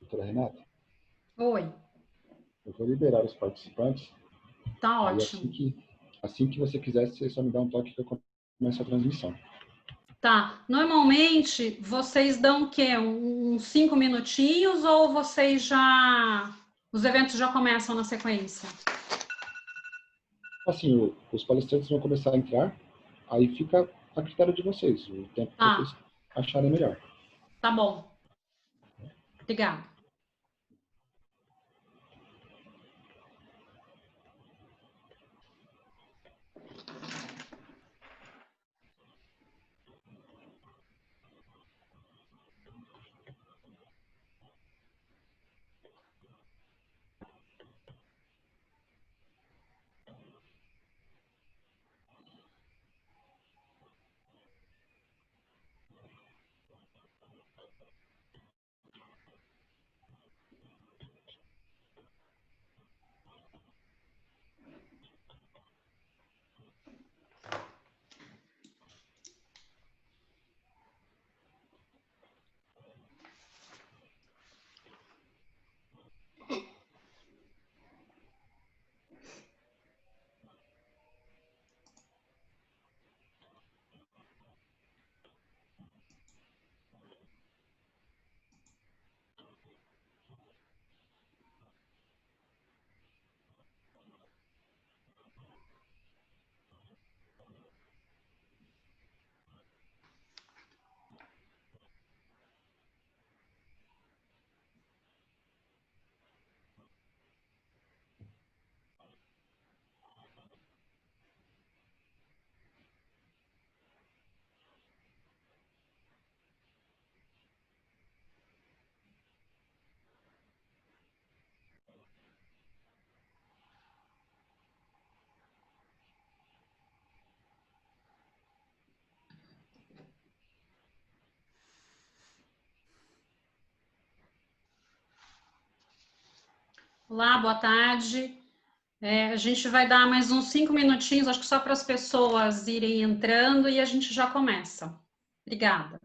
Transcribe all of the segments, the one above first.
doutora Renata, Oi, eu vou liberar os participantes. tá Aí ótimo. assim que você quiser, você só me dá um toque que eu começo a transmissão. Tá, normalmente vocês dão o quê? Uns 5 minutinhos ou vocês já... Os eventos já começam na sequência? Assim, os palestrantes vão começar a entrar, aí fica a critério de vocês, o tempo que vocês Tá, acharem melhor. tá bom. Obrigada. Olá, boa tarde. A gente vai dar mais uns 5 minutinhos, acho que só para as pessoas irem entrando e a gente já começa. Obrigada.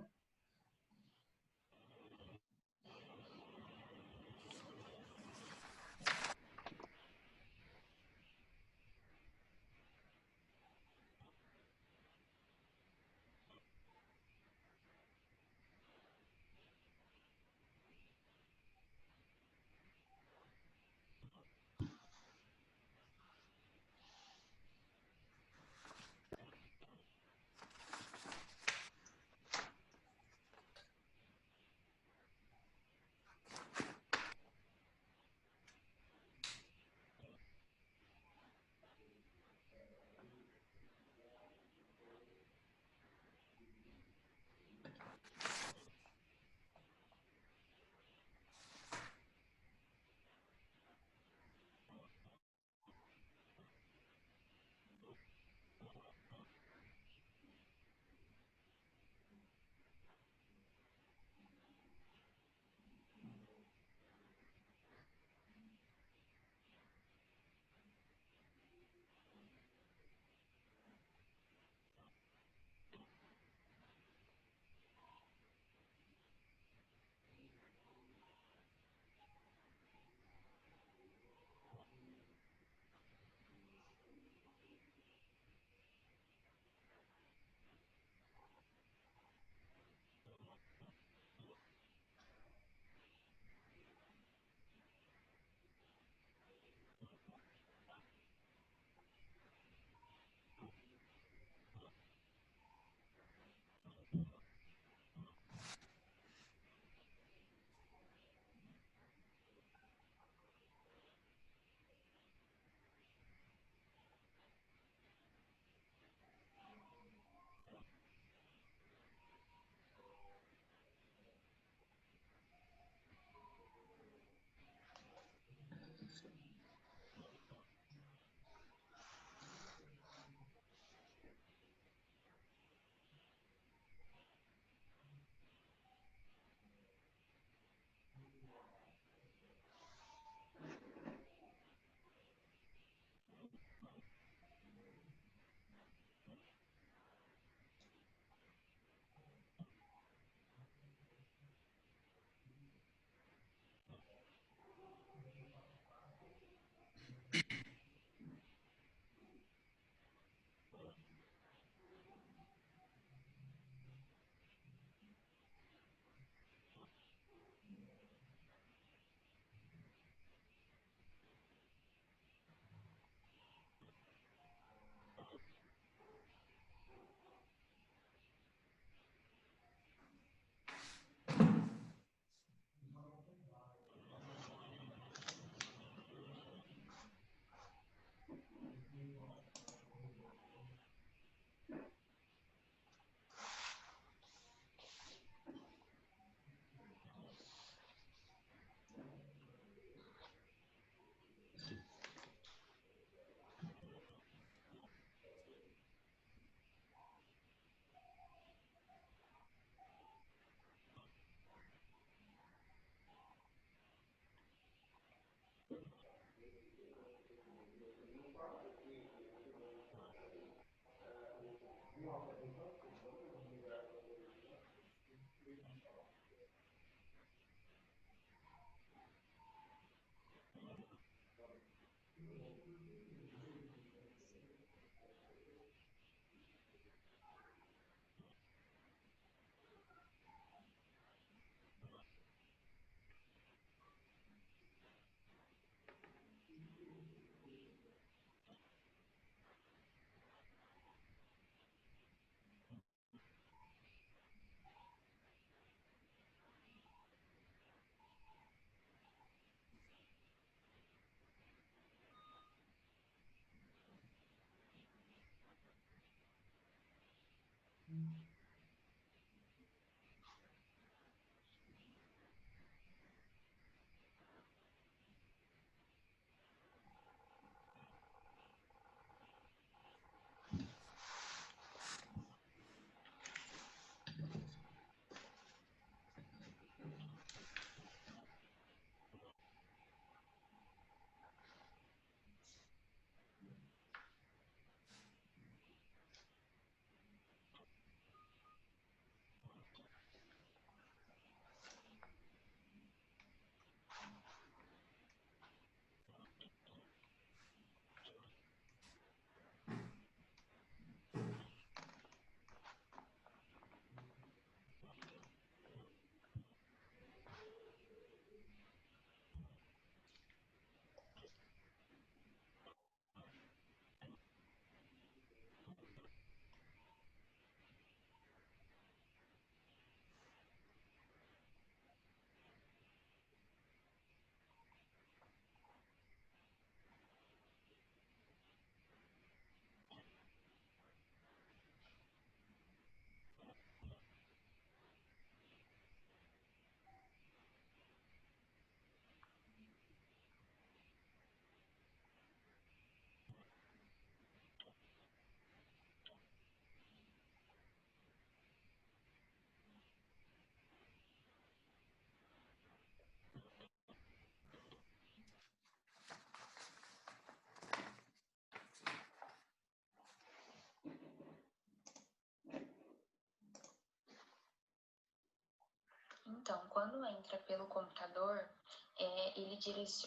Então, quando entra pelo computador,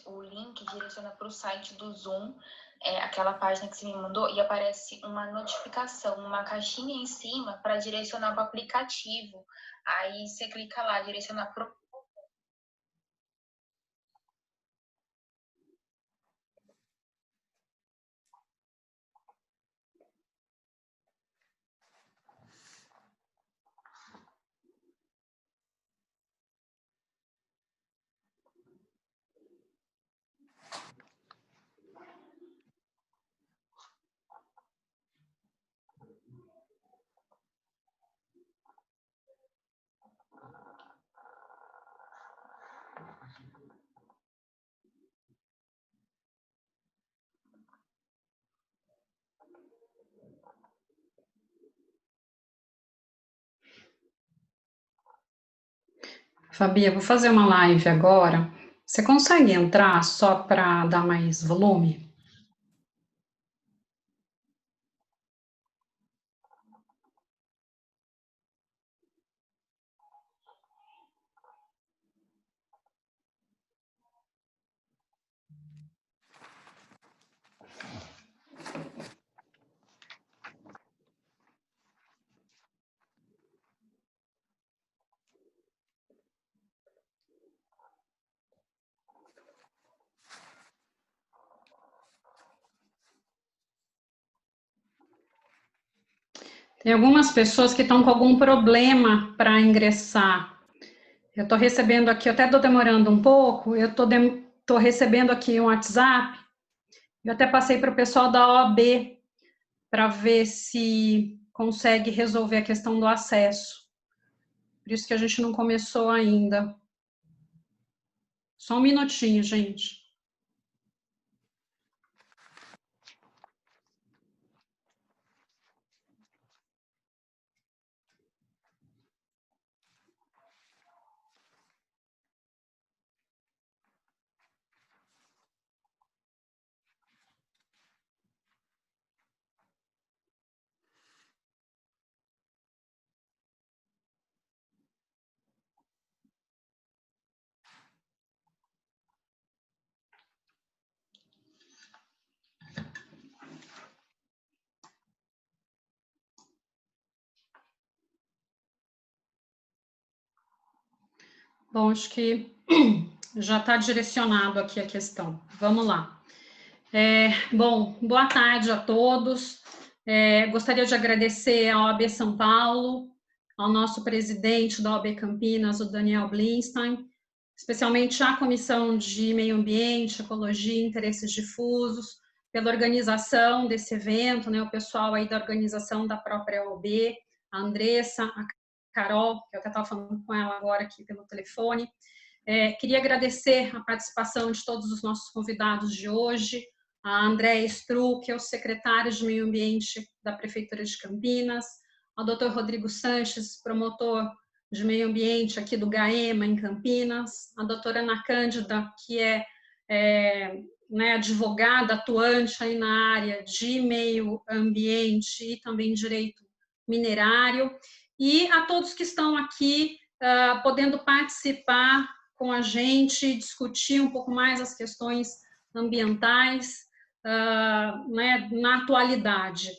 o link direciona para o site do Zoom, aquela página que você me mandou, e aparece uma notificação, uma caixinha em cima para direcionar para o aplicativo. Aí você clica lá, direcionar para o... Fabi, eu vou fazer uma live agora. Você consegue entrar só para dar mais volume? Tem algumas pessoas que estão com algum problema para ingressar. Eu estou recebendo aqui, eu até estou demorando um pouco, eu estou recebendo aqui um WhatsApp, eu até passei para o pessoal da OAB para ver se consegue resolver a questão do acesso. Por isso que a gente não começou ainda. Só um minutinho, gente. Bom, acho que já está direcionado aqui a questão. Vamos lá. Bom, boa tarde a todos. Gostaria de agradecer à OAB São Paulo, ao nosso presidente da OAB Campinas, o Daniel Blinstein, especialmente à Comissão de Meio Ambiente, Ecologia e Interesses Difusos, pela organização desse evento, né, o pessoal aí da organização da própria OAB, a Andressa, a Carol, que eu até estava falando com ela agora aqui pelo telefone. Queria agradecer a participação de todos os nossos convidados de hoje, a Andréa Stru, que é o secretário de Meio Ambiente da Prefeitura de Campinas, ao Dr. Rodrigo Sanches, promotor de Meio Ambiente aqui do GAEMA, em Campinas, a doutora Ana Cândida, que é advogada atuante aí na área de meio ambiente e também direito minerário, e a todos que estão aqui podendo participar com a gente, discutir um pouco mais as questões ambientais na atualidade.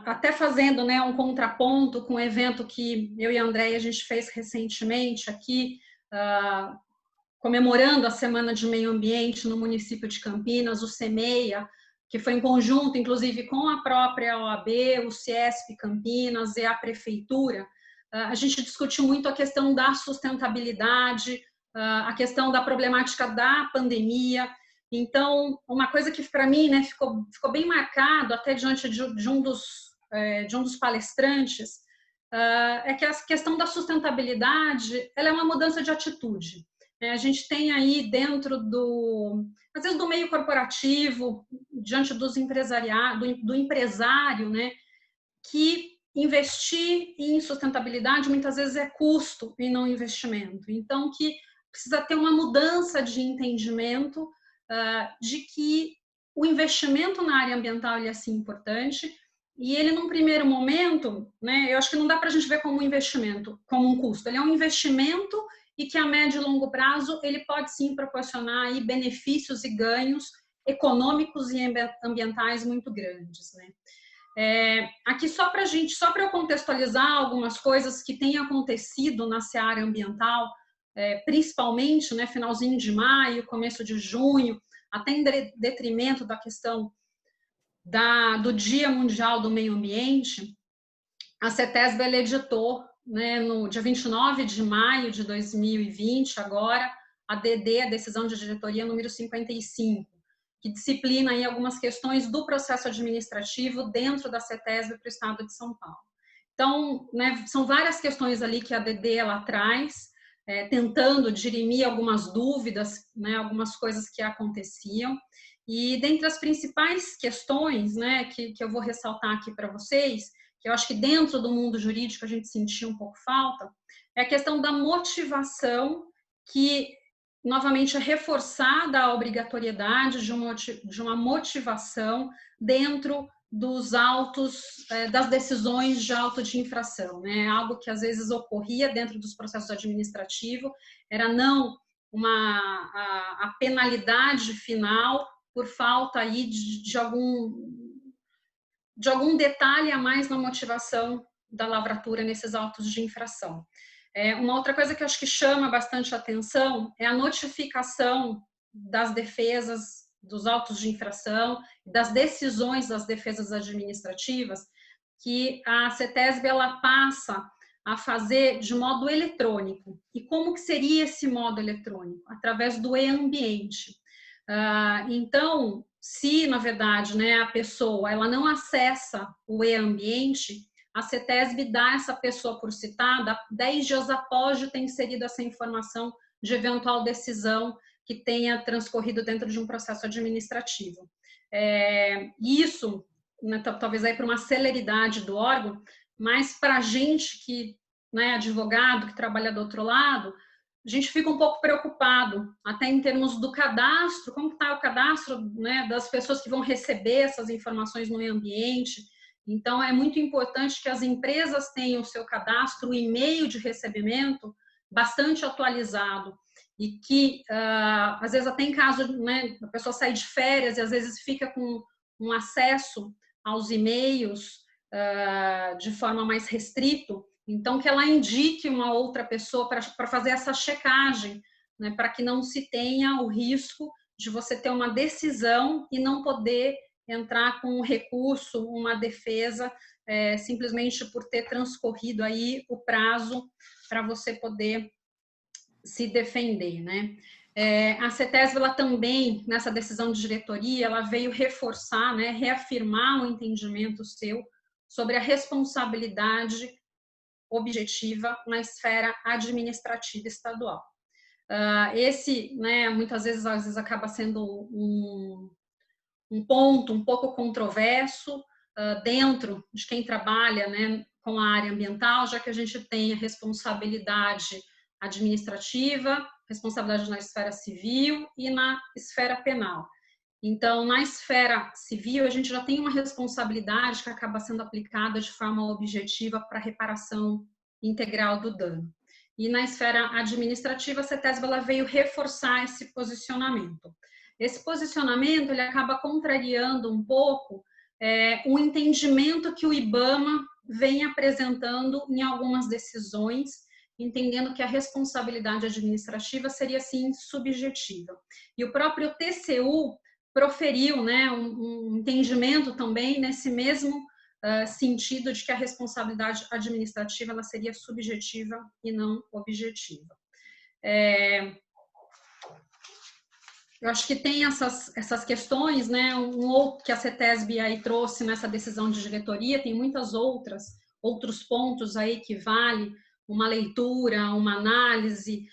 Até fazendo um contraponto com um evento que eu e a Andréia a gente fez recentemente aqui, comemorando a Semana de Meio Ambiente no município de Campinas, o CEMEIA, que foi em conjunto, inclusive, com a própria OAB, o CIESP Campinas e a Prefeitura. A gente discutiu muito a questão da sustentabilidade, a questão da problemática da pandemia. Então, uma coisa que para mim ficou bem marcado, até diante de um dos palestrantes, é que a questão da sustentabilidade ela é uma mudança de atitude. A gente tem aí dentro às vezes do meio corporativo, diante do empresário, que investir em sustentabilidade muitas vezes é custo e não investimento. Então, que precisa ter uma mudança de entendimento de que o investimento na área ambiental ele é sim importante e ele, num primeiro momento, eu acho que não dá para a gente ver como um investimento, como um custo. Ele é um investimento e que a médio e longo prazo ele pode sim proporcionar aí benefícios e ganhos econômicos e ambientais muito grandes, Aqui só para eu contextualizar algumas coisas que têm acontecido na seara ambiental, principalmente, finalzinho de maio, começo de junho, até em detrimento da questão do Dia Mundial do Meio Ambiente, a CETESB editou, no dia 29 de maio de 2020, agora, a DD, a Decisão de Diretoria número 55, que disciplina aí algumas questões do processo administrativo dentro da CETESB para o Estado de São Paulo. Então, são várias questões ali que a DD ela traz, tentando dirimir algumas dúvidas, algumas coisas que aconteciam. E dentre as principais questões que eu vou ressaltar aqui para vocês, que eu acho que dentro do mundo jurídico a gente sentiu um pouco falta, é a questão da motivação, que novamente é reforçada a obrigatoriedade de uma motivação dentro dos autos, das decisões de auto de infração, algo que às vezes ocorria dentro dos processos administrativos, era não a penalidade final por falta aí de algum detalhe a mais na motivação da lavratura nesses autos de infração. Uma outra coisa que eu acho que chama bastante atenção é a notificação das defesas, dos autos de infração, das decisões das defesas administrativas, que a CETESB ela passa a fazer de modo eletrônico. E como que seria esse modo eletrônico? Através do e-ambiente. Então, se, na verdade, a pessoa ela não acessa o e-ambiente, a CETESB dá essa pessoa por citada 10 dias após de ter inserido essa informação de eventual decisão que tenha transcorrido dentro de um processo administrativo. Isso, talvez aí para uma celeridade do órgão, mas para a gente que advogado, que trabalha do outro lado, a gente fica um pouco preocupado, até em termos do cadastro, como está o cadastro das pessoas que vão receber essas informações no meio ambiente. Então, é muito importante que as empresas tenham o seu cadastro, o e-mail de recebimento bastante atualizado e que, às vezes, até em caso, a pessoa sai de férias e, às vezes, fica com um acesso aos e-mails de forma mais restrito, Então, que ela indique uma outra pessoa para fazer essa checagem, né, para que não se tenha o risco de você ter uma decisão e não poder entrar com um recurso, uma defesa, simplesmente por ter transcorrido aí o prazo para você poder se defender, né? A CETESB, ela também, nessa decisão de diretoria, ela veio reforçar, né, reafirmar o entendimento seu sobre a responsabilidade objetiva na esfera administrativa estadual. Esse, né, muitas vezes, às vezes acaba sendo um ponto um pouco controverso dentro de quem trabalha, né, com a área ambiental, já que a gente tem a responsabilidade administrativa, responsabilidade na esfera civil e na esfera penal. Então, na esfera civil, a gente já tem uma responsabilidade que acaba sendo aplicada de forma objetiva para a reparação integral do dano. E na esfera administrativa, a CETESB ela veio reforçar esse posicionamento. Esse posicionamento ele acaba contrariando um pouco o entendimento que o IBAMA vem apresentando em algumas decisões, entendendo que a responsabilidade administrativa seria, sim, subjetiva. E o próprio TCU proferiu, né, um entendimento também nesse mesmo sentido de que a responsabilidade administrativa ela seria subjetiva e não objetiva. Eu acho que tem essas questões, né, outro que a CETESB aí trouxe nessa decisão de diretoria, tem muitos outros pontos aí que vale uma leitura, uma análise,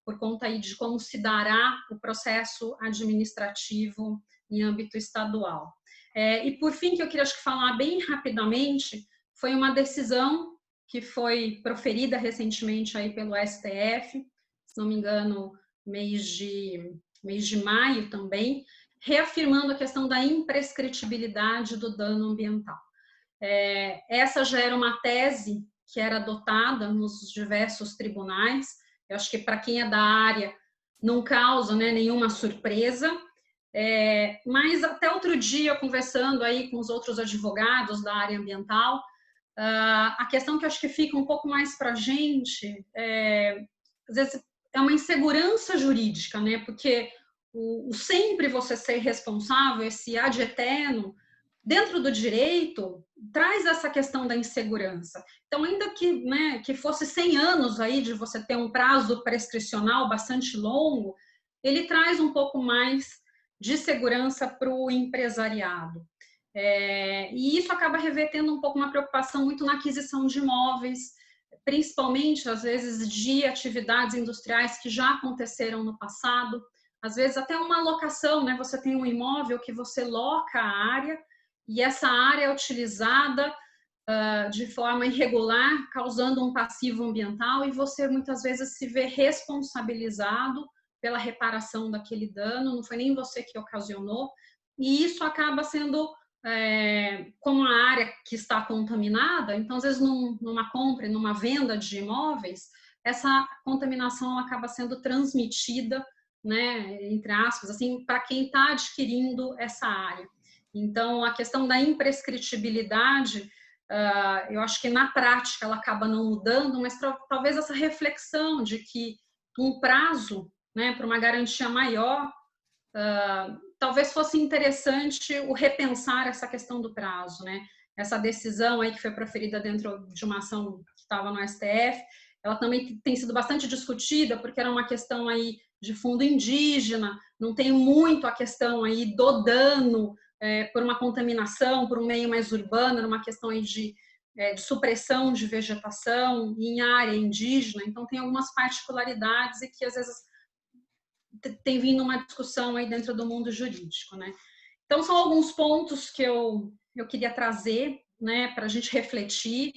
por conta aí de como se dará o processo administrativo em âmbito estadual. E por fim, que eu queria acho que falar bem rapidamente, foi uma decisão que foi proferida recentemente aí pelo STF, se não me engano, mês de maio também, reafirmando a questão da imprescritibilidade do dano ambiental. Essa já era uma tese que era adotada nos diversos tribunais. Eu acho que para quem é da área não causa, né, nenhuma surpresa, mas até outro dia, conversando aí com os outros advogados da área ambiental, a questão que eu acho que fica um pouco mais para a gente, às vezes é uma insegurança jurídica, né, porque o sempre você ser responsável, esse ad eterno, dentro do direito, traz essa questão da insegurança. Então, ainda que, né, que fosse 100 anos aí de você ter um prazo prescricional bastante longo, ele traz um pouco mais de segurança para o empresariado. E isso acaba revertendo um pouco uma preocupação muito na aquisição de imóveis, principalmente, às vezes, de atividades industriais que já aconteceram no passado, às vezes até uma locação, né? Você tem um imóvel que você loca a área, e essa área é utilizada de forma irregular, causando um passivo ambiental, e você muitas vezes se vê responsabilizado pela reparação daquele dano, não foi nem você que ocasionou, e isso acaba sendo, como a área que está contaminada, então às vezes numa compra, numa venda de imóveis, essa contaminação acaba sendo transmitida, né, entre aspas, assim, para quem está adquirindo essa área. Então, a questão da imprescritibilidade, eu acho que na prática ela acaba não mudando, mas talvez essa reflexão de que um prazo, né, para uma garantia maior, talvez fosse interessante o repensar essa questão do prazo, né? Essa decisão aí que foi proferida dentro de uma ação que estava no STF, ela também tem sido bastante discutida, porque era uma questão aí de fundo indígena, não tem muito a questão aí do dano por uma contaminação, por um meio mais urbano, era uma questão aí de supressão de vegetação em área indígena, então tem algumas particularidades e que às vezes tem vindo uma discussão aí dentro do mundo jurídico, né? Então são alguns pontos que eu queria trazer, né, para a gente refletir.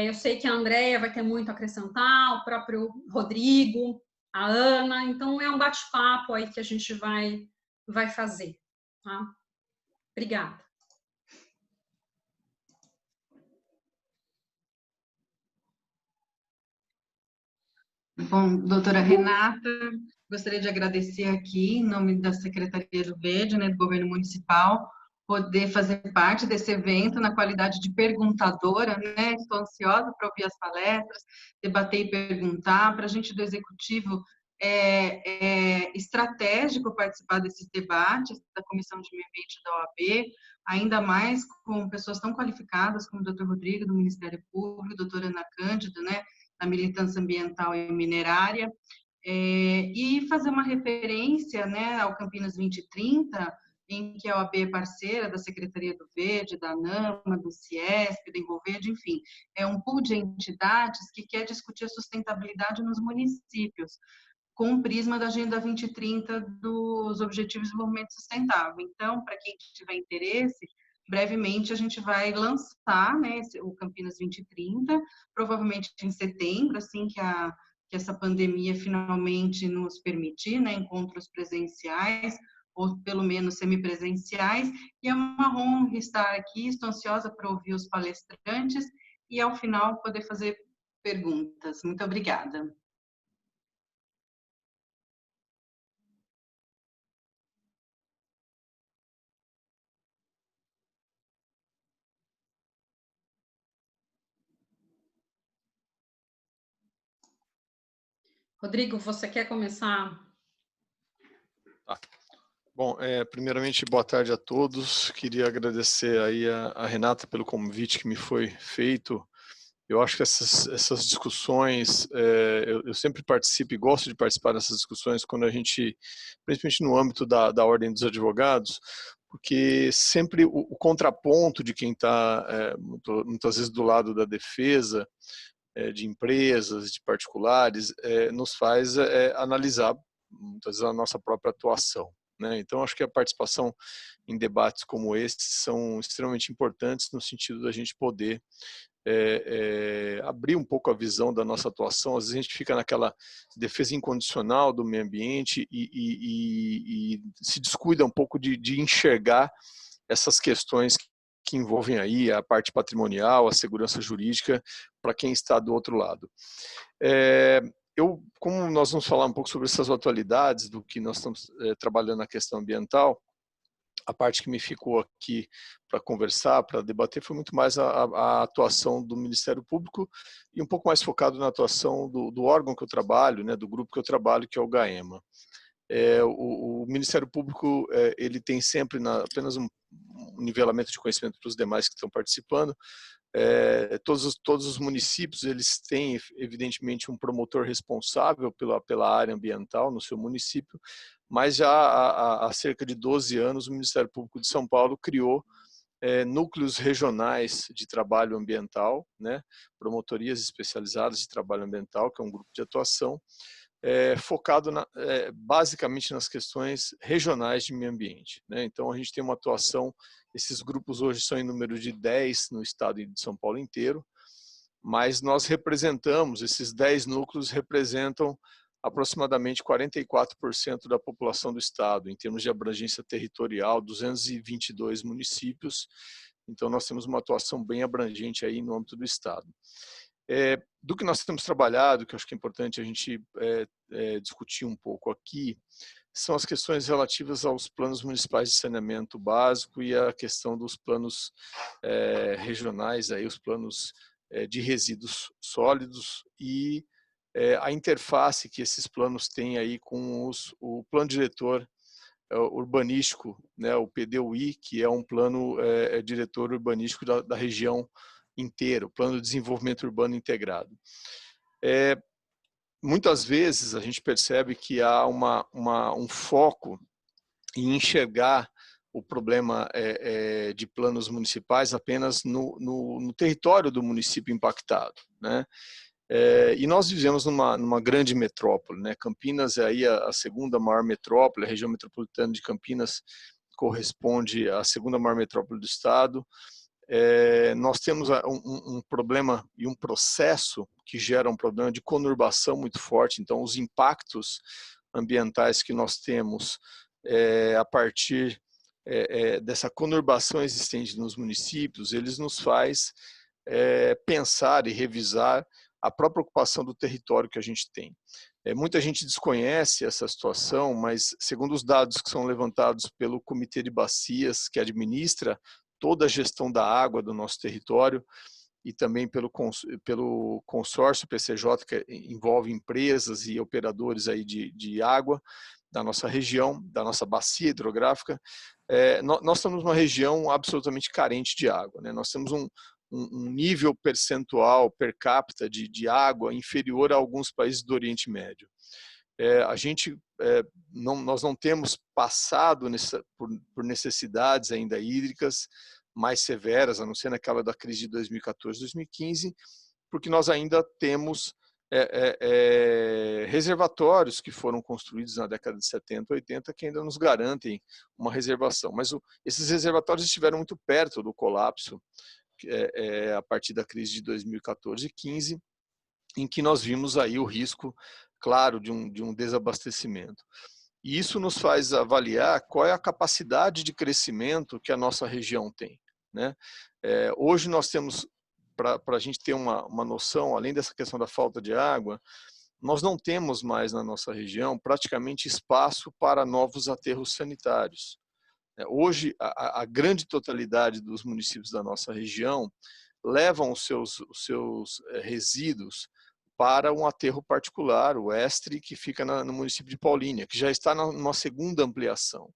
Eu sei que a Andrea vai ter muito a acrescentar, o próprio Rodrigo, a Ana, então é um bate-papo aí que a gente vai fazer, tá? Obrigada. Bom, doutora Renata, gostaria de agradecer aqui, em nome da Secretaria do Verde, né, do Governo Municipal, poder fazer parte desse evento na qualidade de perguntadora, né? Estou ansiosa para ouvir as palestras, debater e perguntar. Para a gente do Executivo é estratégico participar desses debates da Comissão de Meio Ambiente da OAB, ainda mais com pessoas tão qualificadas como o Dr. Rodrigo, do Ministério Público, a doutora Ana Cândido, né, da militância ambiental e minerária, e fazer uma referência, né, ao Campinas 2030, em que a OAB é parceira da Secretaria do Verde, da ANAMA, do CIESP, do Envolverde, enfim, é um pool de entidades que quer discutir a sustentabilidade nos municípios, com o prisma da Agenda 2030 dos Objetivos de Desenvolvimento Sustentável. Então, para quem tiver interesse, brevemente a gente vai lançar, né, o Campinas 2030, provavelmente em setembro, assim que essa pandemia finalmente nos permitir, né, encontros presenciais, ou pelo menos semipresenciais, e é uma honra estar aqui, estou ansiosa para ouvir os palestrantes e, ao final, poder fazer perguntas. Muito obrigada. Rodrigo, você quer começar? Tá. Bom, primeiramente, boa tarde a todos. Queria agradecer aí a Renata pelo convite que me foi feito. Eu acho que essas discussões, eu sempre participo e gosto de participar dessas discussões quando a gente, principalmente no âmbito da Ordem dos Advogados, porque sempre o contraponto de quem está, muitas vezes, do lado da defesa, de empresas, de particulares, nos faz analisar, muitas vezes, a nossa própria atuação, né? Então, acho que a participação em debates como esse são extremamente importantes no sentido da gente poder abrir um pouco a visão da nossa atuação. Às vezes a gente fica naquela defesa incondicional do meio ambiente e se descuida um pouco de enxergar essas questões que envolvem aí a parte patrimonial, a segurança jurídica, para quem está do outro lado. Como nós vamos falar um pouco sobre essas atualidades do que nós estamos trabalhando na questão ambiental, a parte que me ficou aqui para conversar, para debater, foi muito mais a atuação do Ministério Público e um pouco mais focado na atuação do órgão que eu trabalho, né, do grupo que eu trabalho, que é o GAEMA. O Ministério Público ele tem sempre apenas um nivelamento de conhecimento para os demais que estão participando. Todos os municípios eles têm, evidentemente, um promotor responsável pela área ambiental no seu município, mas já há cerca de 12 anos o Ministério Público de São Paulo criou núcleos regionais de trabalho ambiental, né, promotorias especializadas de trabalho ambiental, que é um grupo de atuação, focado basicamente nas questões regionais de meio ambiente, né? Então a gente tem uma atuação, esses grupos hoje são em número de 10 no estado de São Paulo inteiro, mas nós representamos, esses 10 núcleos representam aproximadamente 44% da população do estado, em termos de abrangência territorial, 222 municípios, então nós temos uma atuação bem abrangente aí no âmbito do estado. Do que nós temos trabalhado, que eu acho que é importante a gente discutir um pouco aqui, são as questões relativas aos planos municipais de saneamento básico e a questão dos planos regionais, aí, os planos de resíduos sólidos e a interface que esses planos têm aí com o plano diretor urbanístico, né, o PDUI, que é um plano diretor urbanístico da região inteira, o Plano de Desenvolvimento Urbano Integrado. Muitas vezes a gente percebe que há um foco em enxergar o problema de planos municipais apenas no território do município impactado, né? E nós vivemos numa grande metrópole, né? Campinas é aí a segunda maior metrópole, a região metropolitana de Campinas corresponde à segunda maior metrópole do estado. Nós temos um problema e um processo que gera um problema de conurbação muito forte, então os impactos ambientais que nós temos a partir dessa conurbação existente nos municípios, eles nos faz pensar e revisar a própria ocupação do território que a gente tem. Muita gente desconhece essa situação, mas segundo os dados que são levantados pelo Comitê de Bacias, que administra toda a gestão da água do nosso território, e também pelo consórcio PCJ, que envolve empresas e operadores aí de água da nossa região, da nossa bacia hidrográfica, nós estamos numa região absolutamente carente de água, né? Nós temos um nível percentual per capita de água inferior a alguns países do Oriente Médio. Nós não temos passado por necessidades ainda hídricas mais severas, a não ser naquela da crise de 2014, 2015, porque nós ainda temos reservatórios que foram construídos na década de 70, 80, que ainda nos garantem uma reservação. Mas esses reservatórios estiveram muito perto do colapso a partir da crise de 2014 e 15, em que nós vimos aí o risco, claro, de um desabastecimento. E isso nos faz avaliar qual é a capacidade de crescimento que a nossa região tem, né? Hoje nós temos, para a gente ter uma noção, além dessa questão da falta de água, nós não temos mais na nossa região praticamente espaço para novos aterros sanitários. Hoje, a grande totalidade dos municípios da nossa região levam os seus resíduos para um aterro particular, o Estre, que fica no município de Paulínia, que já está numa segunda ampliação.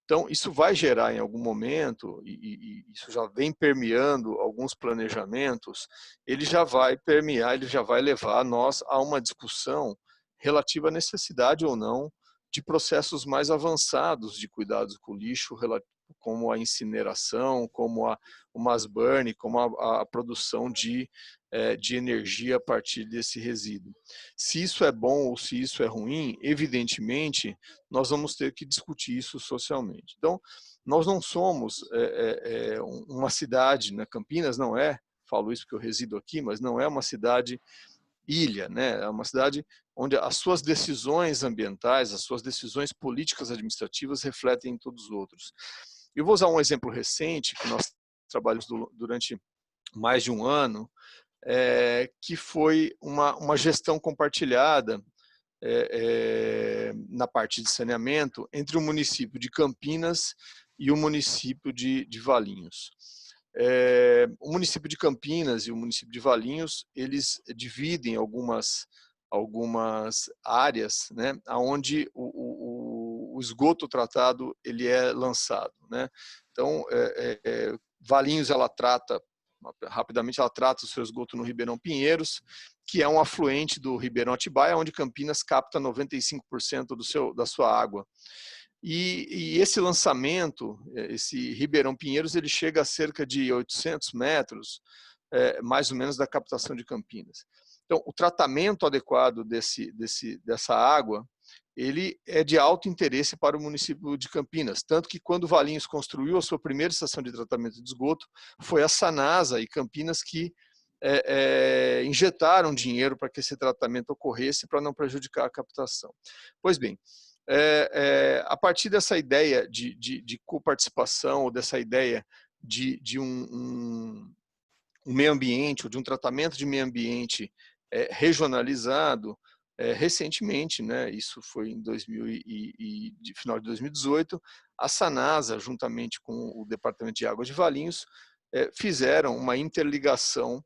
Então, isso vai gerar em algum momento, e isso já vem permeando alguns planejamentos, ele já vai permear, ele já vai levar nós a uma discussão relativa à necessidade ou não de processos mais avançados de cuidados com o lixo, como a incineração, como o mass burn, como a produção de energia a partir desse resíduo. Se isso é bom ou se isso é ruim, evidentemente, nós vamos ter que discutir isso socialmente. Então, nós não somos uma cidade, né? Campinas não é, falo isso porque eu resido aqui, mas não é uma cidade ilha, né? É uma cidade onde as suas decisões ambientais, as suas decisões políticas administrativas refletem em todos os outros. Eu vou usar um exemplo recente, que nós trabalhamos durante mais de um ano, que foi uma gestão compartilhada na parte de saneamento entre o município de Campinas e o município de Valinhos. O município de Campinas e o município de Valinhos, eles dividem algumas áreas, né, onde o esgoto tratado ele é lançado, né? Então, Valinhos rapidamente ela trata o seu esgoto no Ribeirão Pinheiros, que é um afluente do Ribeirão Atibaia, onde Campinas capta 95% da sua água. E esse lançamento, esse Ribeirão Pinheiros, ele chega a cerca de 800 metros, mais ou menos, da captação de Campinas. Então, o tratamento adequado dessa água, ele é de alto interesse para o município de Campinas, tanto que quando Valinhos construiu a sua primeira estação de tratamento de esgoto, foi a Sanasa e Campinas que injetaram dinheiro para que esse tratamento ocorresse, para não prejudicar a captação. Pois bem, a partir dessa ideia de coparticipação, ou dessa ideia de um meio ambiente, ou de um tratamento de meio ambiente regionalizado, recentemente, né, isso foi em final de 2018, a Sanasa, juntamente com o Departamento de Água de Valinhos, fizeram uma interligação,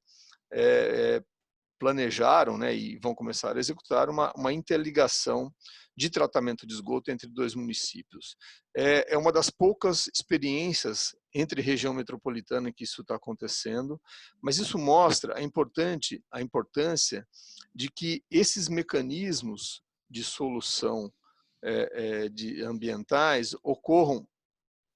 planejaram, né, e vão começar a executar uma interligação de tratamento de esgoto entre dois municípios. É uma das poucas experiências entre região metropolitana em que isso está acontecendo, mas isso mostra a importância de que esses mecanismos de solução ambientais ocorram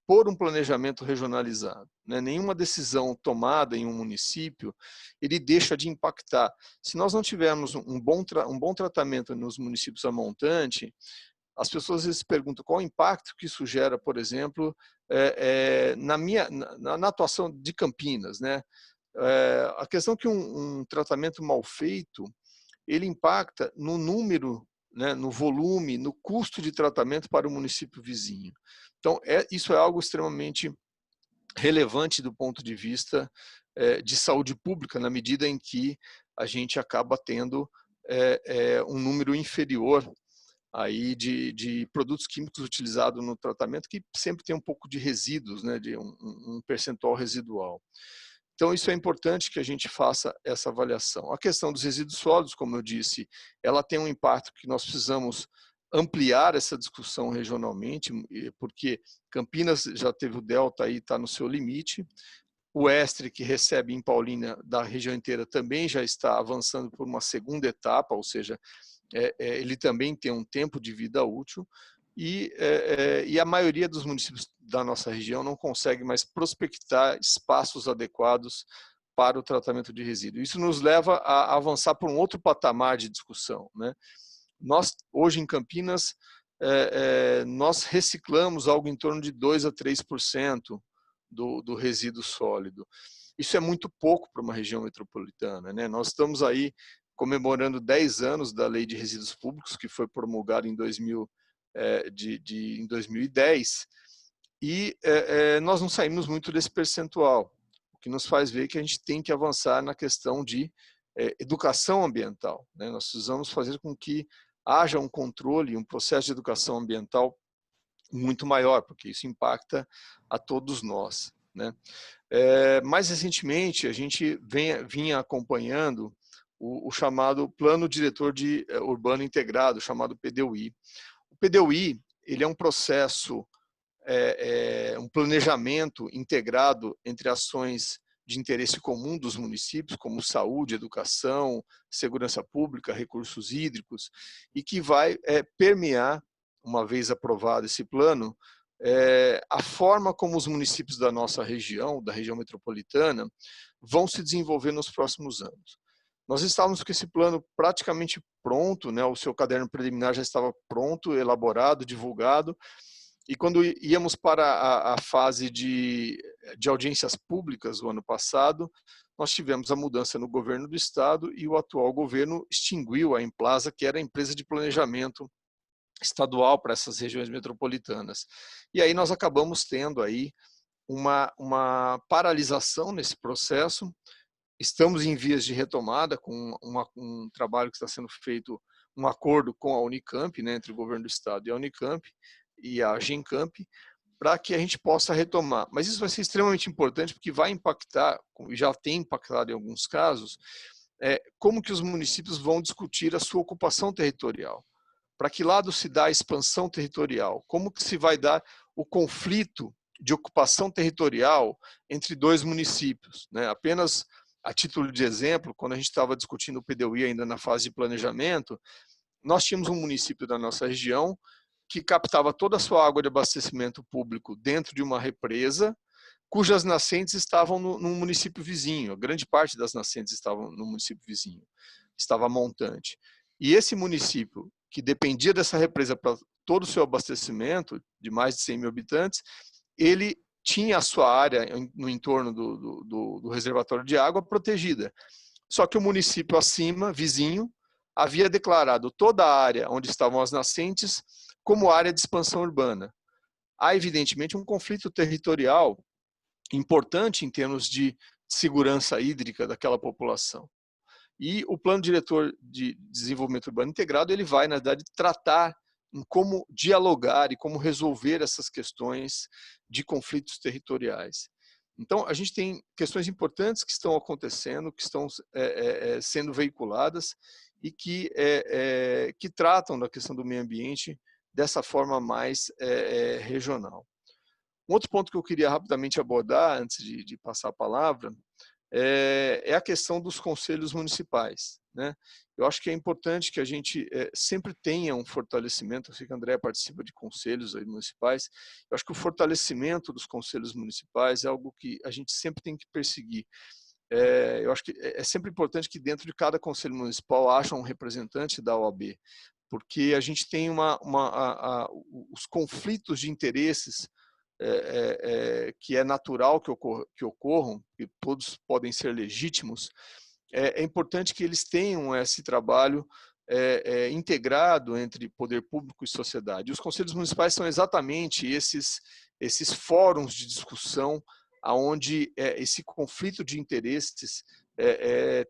por um planejamento regionalizado, né? Nenhuma decisão tomada em um município, ele deixa de impactar. Se nós não tivermos um bom tratamento nos municípios a montante, as pessoas às vezes perguntam qual o impacto que isso gera, por exemplo, na atuação de Campinas, né? A questão que um tratamento mal feito, ele impacta no número, né, no volume, no custo de tratamento para o município vizinho. Então, isso é algo extremamente relevante do ponto de vista de saúde pública, na medida em que a gente acaba tendo um número inferior aí de produtos químicos utilizados no tratamento, que sempre tem um pouco de resíduos, né, de um percentual residual. Então, isso é importante que a gente faça essa avaliação. A questão dos resíduos sólidos, como eu disse, ela tem um impacto que nós precisamos ampliar essa discussão regionalmente, porque Campinas já teve o delta aí, está no seu limite. O Estre, que recebe em Paulínia da região inteira, também já está avançando por uma segunda etapa, ou seja, ele também tem um tempo de vida útil. E a maioria dos municípios da nossa região não consegue mais prospectar espaços adequados para o tratamento de resíduos. Isso nos leva a avançar por um outro patamar de discussão, né? Nós, hoje em Campinas, nós reciclamos algo em torno de 2 a 3% do resíduo sólido. Isso é muito pouco para uma região metropolitana, né? Nós estamos aí comemorando 10 anos da Lei de Resíduos Públicos, que foi promulgada em 2010, e nós não saímos muito desse percentual, o que nos faz ver que a gente tem que avançar na questão de educação ambiental, né? Nós precisamos fazer com que haja um controle, um processo de educação ambiental muito maior, porque isso impacta a todos nós, né? Mais recentemente, a gente vinha acompanhando o chamado Plano Diretor Urbano Integrado, chamado PDUI. O PDUI, ele é um processo, um planejamento integrado entre ações de interesse comum dos municípios, como saúde, educação, segurança pública, recursos hídricos, e que vai permear, uma vez aprovado esse plano, a forma como os municípios da nossa região, da região metropolitana, vão se desenvolver nos próximos anos. Nós estávamos com esse plano praticamente pronto, né? O seu caderno preliminar já estava pronto, elaborado, divulgado, e quando íamos para a fase de audiências públicas o ano passado, nós tivemos a mudança no governo do estado e o atual governo extinguiu a Emplasa, que era a empresa de planejamento estadual para essas regiões metropolitanas. E aí nós acabamos tendo aí uma paralisação nesse processo. Estamos em vias de retomada com um trabalho que está sendo feito, um acordo com a Unicamp, né, entre o governo do estado e a Unicamp e a Gencamp, para que a gente possa retomar. Mas isso vai ser extremamente importante porque vai impactar, e já tem impactado em alguns casos, como que os municípios vão discutir a sua ocupação territorial. Para que lado se dá a expansão territorial? Como que se vai dar o conflito de ocupação territorial entre dois municípios, né? Apenas a título de exemplo, quando a gente estava discutindo o PDUI ainda na fase de planejamento, nós tínhamos um município da nossa região que captava toda a sua água de abastecimento público dentro de uma represa, cujas nascentes estavam no município vizinho. A grande parte das nascentes estavam no município vizinho, estava montante. E esse município, que dependia dessa represa para todo o seu abastecimento, de mais de 100 mil habitantes, ele tinha a sua área no entorno do reservatório de água protegida. Só que o município acima, vizinho, havia declarado toda a área onde estavam as nascentes como área de expansão urbana. Há, evidentemente, um conflito territorial importante em termos de segurança hídrica daquela população. E o Plano Diretor de Desenvolvimento Urbano Integrado, ele vai, na verdade, tratar em como dialogar e como resolver essas questões de conflitos territoriais. Então, a gente tem questões importantes que estão acontecendo, que estão sendo veiculadas e que tratam da questão do meio ambiente dessa forma mais regional. Um outro ponto que eu queria rapidamente abordar, antes de passar a palavra, é a questão dos conselhos municipais, né? Eu acho que é importante que a gente sempre tenha um fortalecimento. Eu sei que a Andréa participa de conselhos aí municipais. Eu acho que o fortalecimento dos conselhos municipais é algo que a gente sempre tem que perseguir. Eu acho que é sempre importante que dentro de cada conselho municipal haja um representante da OAB, porque a gente tem os conflitos de interesses que é natural que ocorram, que todos podem ser legítimos. É importante que eles tenham esse trabalho integrado entre poder público e sociedade. Os conselhos municipais são exatamente esses fóruns de discussão onde esse conflito de interesses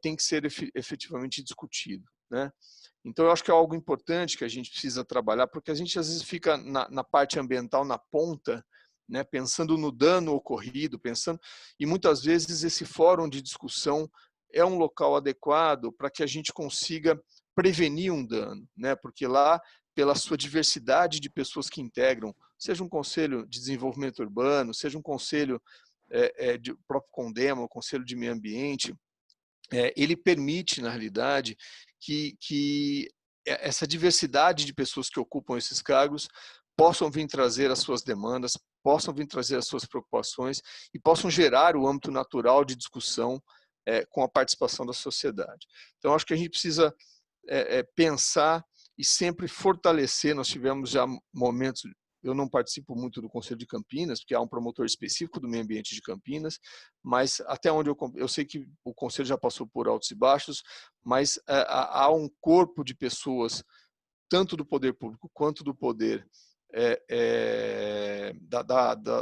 tem que ser efetivamente discutido, né? Então, eu acho que é algo importante que a gente precisa trabalhar, porque a gente às vezes fica na parte ambiental, na ponta, né, pensando no dano ocorrido, e muitas vezes esse fórum de discussão é um local adequado para que a gente consiga prevenir um dano, né? Porque lá, pela sua diversidade de pessoas que integram, seja um conselho de desenvolvimento urbano, seja um conselho de próprio CONDEMA, o conselho de meio ambiente, ele permite, na realidade, que essa diversidade de pessoas que ocupam esses cargos possam vir trazer as suas demandas, possam vir trazer as suas preocupações e possam gerar o âmbito natural de discussão com a participação da sociedade. Então, acho que a gente precisa pensar e sempre fortalecer. Nós tivemos já momentos, eu não participo muito do Conselho de Campinas, porque há um promotor específico do meio ambiente de Campinas, mas até onde eu sei que o Conselho já passou por altos e baixos, mas há um corpo de pessoas, tanto do poder público quanto do poder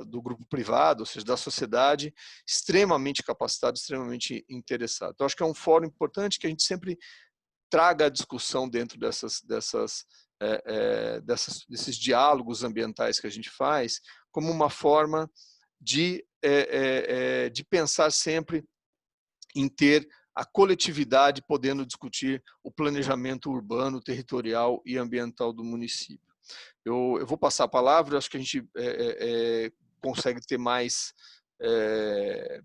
do grupo privado, ou seja, da sociedade, extremamente capacitado, extremamente interessado. Então, acho que é um fórum importante que a gente sempre traga a discussão dentro desses diálogos ambientais que a gente faz, como uma forma de pensar sempre em ter a coletividade podendo discutir o planejamento urbano, territorial e ambiental do município. Eu vou passar a palavra, acho que a gente consegue ter mais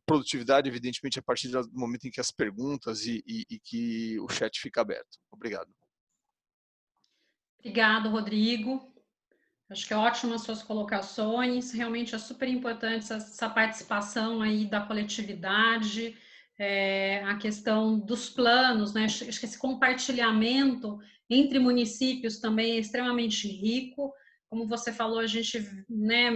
produtividade, evidentemente, a partir do momento em que as perguntas e que o chat fica aberto. Obrigado. Obrigado, Rodrigo. Acho que é ótimo as suas colocações. Realmente é super importante essa participação aí da coletividade, a questão dos planos, né? Acho que esse compartilhamento entre municípios também é extremamente rico. Como você falou, a gente, né,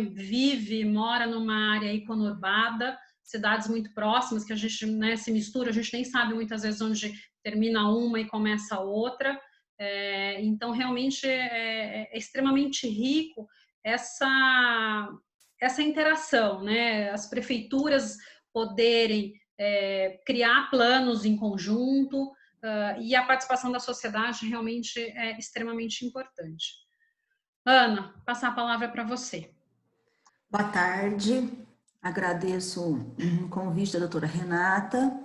mora numa área conurbada, cidades muito próximas, que a gente, né, se mistura, a gente nem sabe muitas vezes onde termina uma e começa a outra. Então, realmente é extremamente rico essa interação, né? As prefeituras poderem criar planos em conjunto, e a participação da sociedade realmente é extremamente importante. Ana, passar a palavra para você. Boa tarde, agradeço o convite da doutora Renata,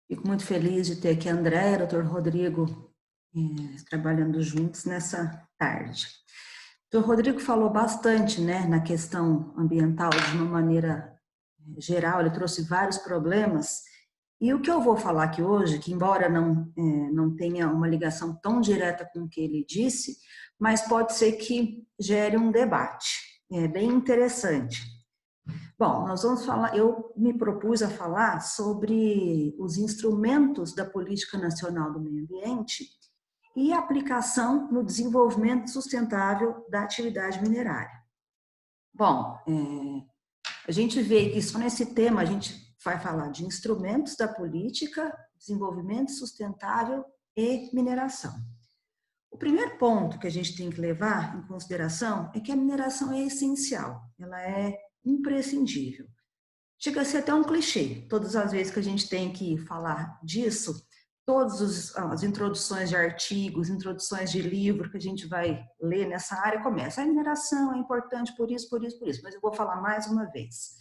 fico muito feliz de ter aqui a André e o doutor Rodrigo trabalhando juntos nessa tarde. O doutor Rodrigo falou bastante, né, na questão ambiental de uma maneira geral, ele trouxe vários problemas, e o que eu vou falar aqui hoje, que embora não tenha uma ligação tão direta com o que ele disse, mas pode ser que gere um debate, bem interessante. Bom, nós vamos falar, eu me propus a falar sobre os instrumentos da Política Nacional do Meio Ambiente e a aplicação no desenvolvimento sustentável da atividade minerária. Bom, a gente vê que só nesse tema a gente vai falar de instrumentos da política, desenvolvimento sustentável e mineração. O primeiro ponto que a gente tem que levar em consideração é que a mineração é essencial, ela é imprescindível. Chega a ser até um clichê, todas as vezes que a gente tem que falar disso, todas as introduções de artigos, introduções de livro que a gente vai ler nessa área começa. A mineração é importante por isso, mas eu vou falar mais uma vez.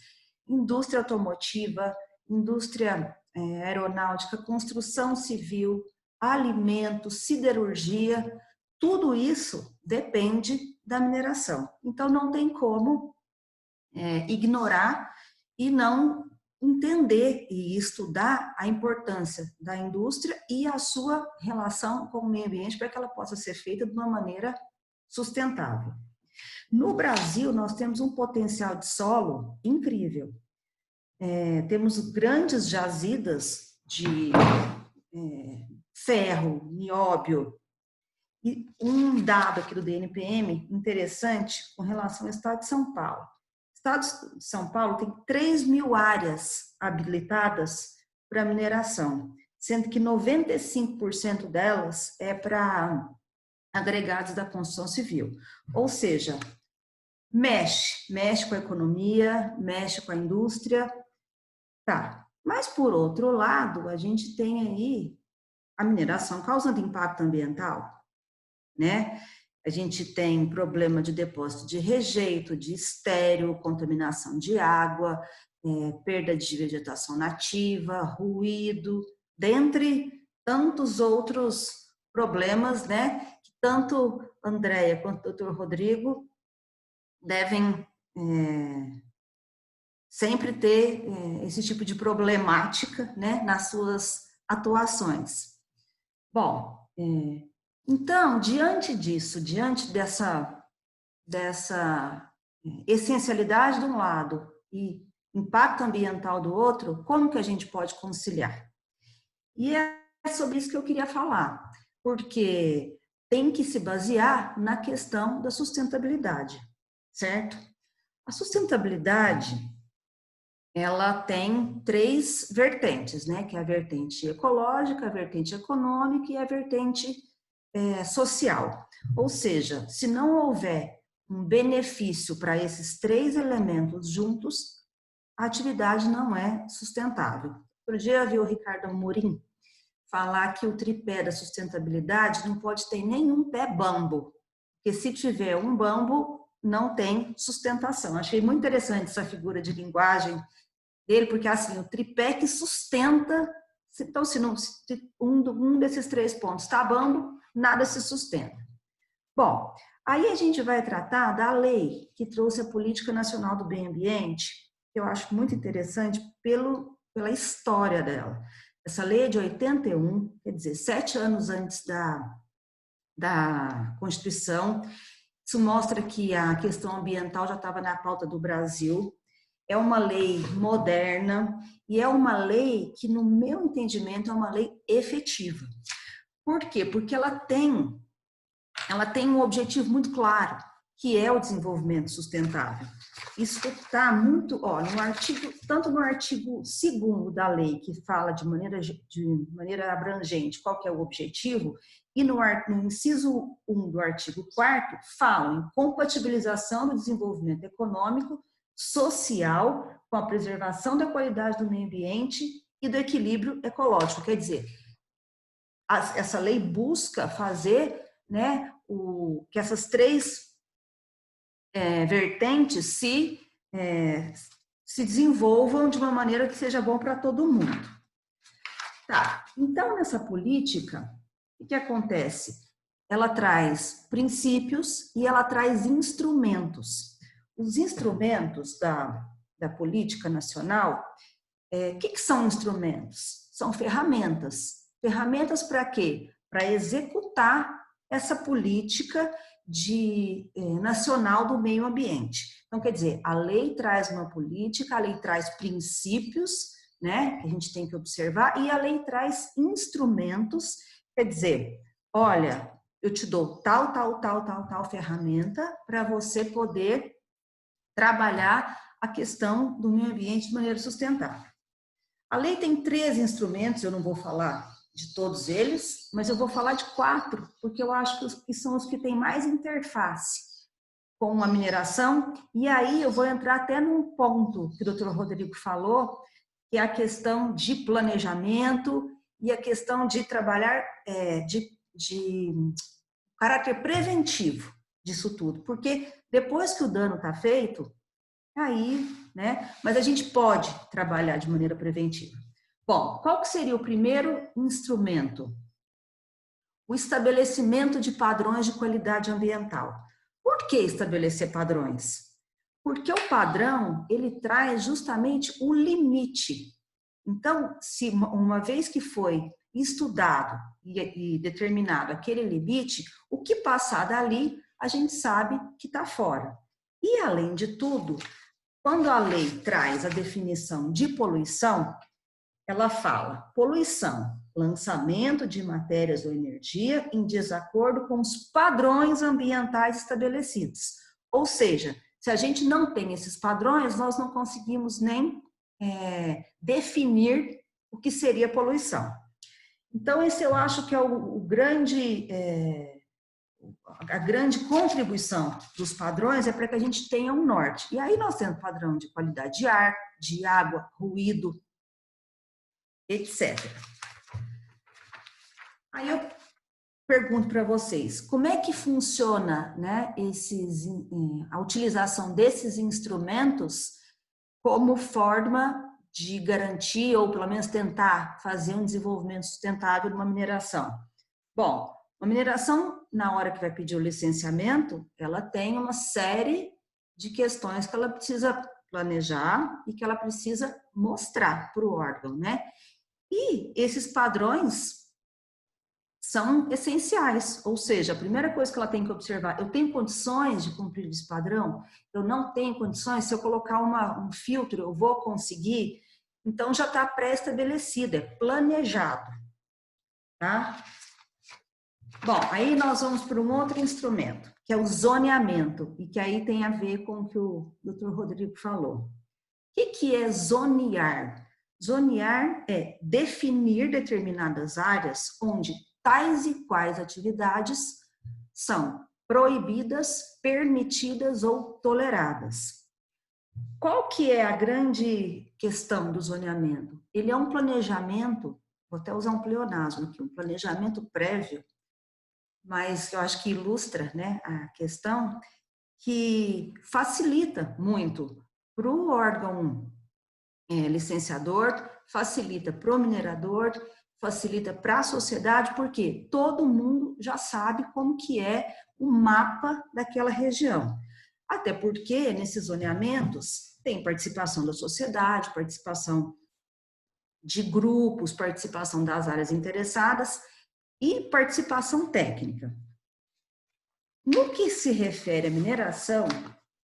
Indústria automotiva, indústria aeronáutica, construção civil, alimentos, siderurgia, tudo isso depende da mineração. Então, não tem como ignorar e não entender e estudar a importância da indústria e a sua relação com o meio ambiente para que ela possa ser feita de uma maneira sustentável. No Brasil, nós temos um potencial de solo incrível. Temos grandes jazidas de ferro, nióbio. E um dado aqui do DNPM interessante com relação ao estado de São Paulo. O estado de São Paulo tem 3.000 áreas habilitadas para mineração, sendo que 95% delas é para agregados da construção civil. Ou seja, mexe com a economia, mexe com a indústria. Tá, Mas, por outro lado, a gente tem aí a mineração causando impacto ambiental, né? A gente tem problema de depósito de rejeito, de estéril, contaminação de água, perda de vegetação nativa, ruído, dentre tantos outros problemas, né? Que tanto Andréia quanto o Dr. Rodrigo devem sempre ter esse tipo de problemática, né, nas suas atuações. Bom, então, diante disso, diante dessa essencialidade de um lado e impacto ambiental do outro, como que a gente pode conciliar? E é sobre isso que eu queria falar, porque tem que se basear na questão da sustentabilidade, certo? A sustentabilidade, ela tem 3 vertentes, né? Que é a vertente ecológica, a vertente econômica e a vertente social. Ou seja, se não houver um benefício para esses 3 elementos juntos, a atividade não é sustentável. Outro dia eu vi o Ricardo Amorim falar que o tripé da sustentabilidade não pode ter nenhum pé bambo, porque se tiver um bambo, não tem sustentação. Achei muito interessante essa figura de linguagem dele, porque assim, o tripé que sustenta, então se um desses 3 pontos está bambo, nada se sustenta. Bom, aí a gente vai tratar da lei que trouxe a Política Nacional do Meio Ambiente, que eu acho muito interessante pela história dela. Essa lei é de 81, quer dizer, 7 anos antes da Constituição. Isso mostra que a questão ambiental já estava na pauta do Brasil. É uma lei moderna e é uma lei que, no meu entendimento, é uma lei efetiva. Por quê? Porque ela tem um objetivo muito claro, que é o desenvolvimento sustentável. Isso está muito, tanto no artigo 2º da lei, que fala de maneira abrangente qual que é o objetivo, e no inciso 1 do artigo 4º, fala em compatibilização do desenvolvimento econômico, social, com a preservação da qualidade do meio ambiente e do equilíbrio ecológico. Quer dizer, essa lei busca fazer, né, que essas 3 vertentes se desenvolvam de uma maneira que seja bom para todo mundo. Tá, então nessa política, o que acontece? Ela traz princípios e ela traz instrumentos. Os instrumentos da política nacional, o que são instrumentos? São ferramentas. Ferramentas para quê? Para executar essa política nacional do meio ambiente. Então, quer dizer, a lei traz uma política, a lei traz princípios, né, que a gente tem que observar, e a lei traz instrumentos, quer dizer, olha, eu te dou tal ferramenta para você poder trabalhar a questão do meio ambiente de maneira sustentável. A lei tem 13 instrumentos, eu não vou falar de todos eles, mas eu vou falar de 4, porque eu acho que são os que têm mais interface com a mineração, e aí eu vou entrar até num ponto que o Dr. Rodrigo falou, que é a questão de planejamento e a questão de trabalhar de caráter preventivo disso tudo, porque depois que o dano está feito, aí, né, mas a gente pode trabalhar de maneira preventiva. Bom, qual que seria o primeiro instrumento? O estabelecimento de padrões de qualidade ambiental. Por que estabelecer padrões? Porque o padrão, ele traz justamente o limite. Então, se uma vez que foi estudado e determinado aquele limite, o que passar dali, a gente sabe que está fora. E, além de tudo, quando a lei traz a definição de poluição, ela fala poluição, lançamento de matérias ou energia em desacordo com os padrões ambientais estabelecidos. Ou seja, se a gente não tem esses padrões, nós não conseguimos nem definir o que seria poluição. Então, esse eu acho que é a grande contribuição dos padrões é para que a gente tenha um norte. E aí nós temos padrão de qualidade de ar, de água, ruído, etc. Aí eu pergunto para vocês, como é que funciona, né, a utilização desses instrumentos como forma de garantir, ou pelo menos tentar fazer um desenvolvimento sustentável de uma mineração? Bom, uma mineração, na hora que vai pedir o licenciamento, ela tem uma série de questões que ela precisa planejar e que ela precisa mostrar para o órgão, né? E esses padrões são essenciais, ou seja, a primeira coisa que ela tem que observar, eu tenho condições de cumprir esse padrão? Eu não tenho condições? Se eu colocar um filtro, eu vou conseguir? Então, já está pré-estabelecido, é planejado, tá? Bom, aí nós vamos para um outro instrumento, que é o zoneamento, e que aí tem a ver com o que o Dr. Rodrigo falou. O que é zonear? Zonear é definir determinadas áreas onde tais e quais atividades são proibidas, permitidas ou toleradas. Qual que é a grande questão do zoneamento? Ele é um planejamento, vou até usar um pleonasmo aqui, um planejamento prévio, mas eu acho que ilustra, né, a questão, que facilita muito para o órgão licenciador, facilita para o minerador, facilita para a sociedade, porque todo mundo já sabe como que é o mapa daquela região. Até porque nesses zoneamentos tem participação da sociedade, participação de grupos, participação das áreas interessadas e participação técnica. No que se refere à mineração,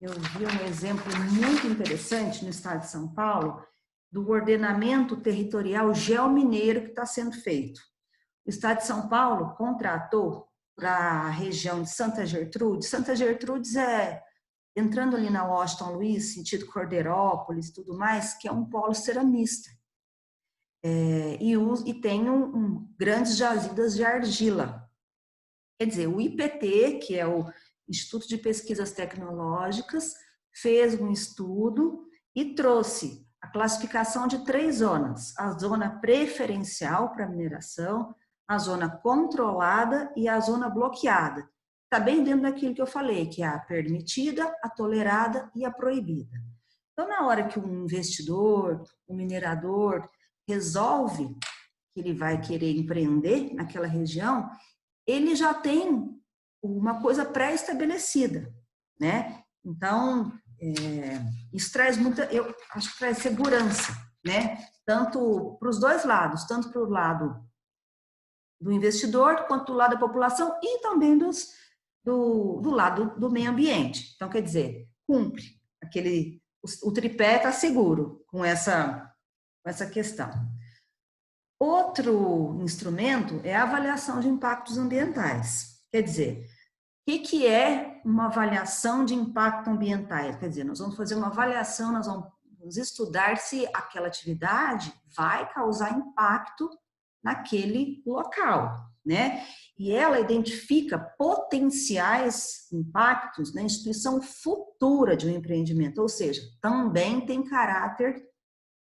eu vi um exemplo muito interessante no estado de São Paulo, do ordenamento territorial geomineiro que está sendo feito. O estado de São Paulo contratou para a região de Santa Gertrudes. Santa Gertrudes é, entrando ali na Washington Luiz, sentido Cordeirópolis e tudo mais, que é um polo ceramista. E tem grandes jazidas de argila. Quer dizer, o IPT, que é o Instituto de Pesquisas Tecnológicas, fez um estudo e trouxe a classificação de 3 zonas: a zona preferencial para mineração, a zona controlada e a zona bloqueada. Está bem dentro daquilo que eu falei, que é a permitida, a tolerada e a proibida. Então, na hora que um investidor, um minerador, resolve que ele vai querer empreender naquela região, ele já tem uma coisa pré-estabelecida, né? Então, isso traz muita, eu acho que traz segurança, né? Tanto para os dois lados, tanto para o lado do investidor, quanto do lado da população e também do lado do meio ambiente. Então, quer dizer, cumpre o tripé está seguro com essa questão. Outro instrumento é a avaliação de impactos ambientais. Quer dizer, o que é uma avaliação de impacto ambiental? Quer dizer, nós vamos fazer uma avaliação, nós vamos estudar se aquela atividade vai causar impacto naquele local, né? E ela identifica potenciais impactos na instituição futura de um empreendimento, ou seja, também tem caráter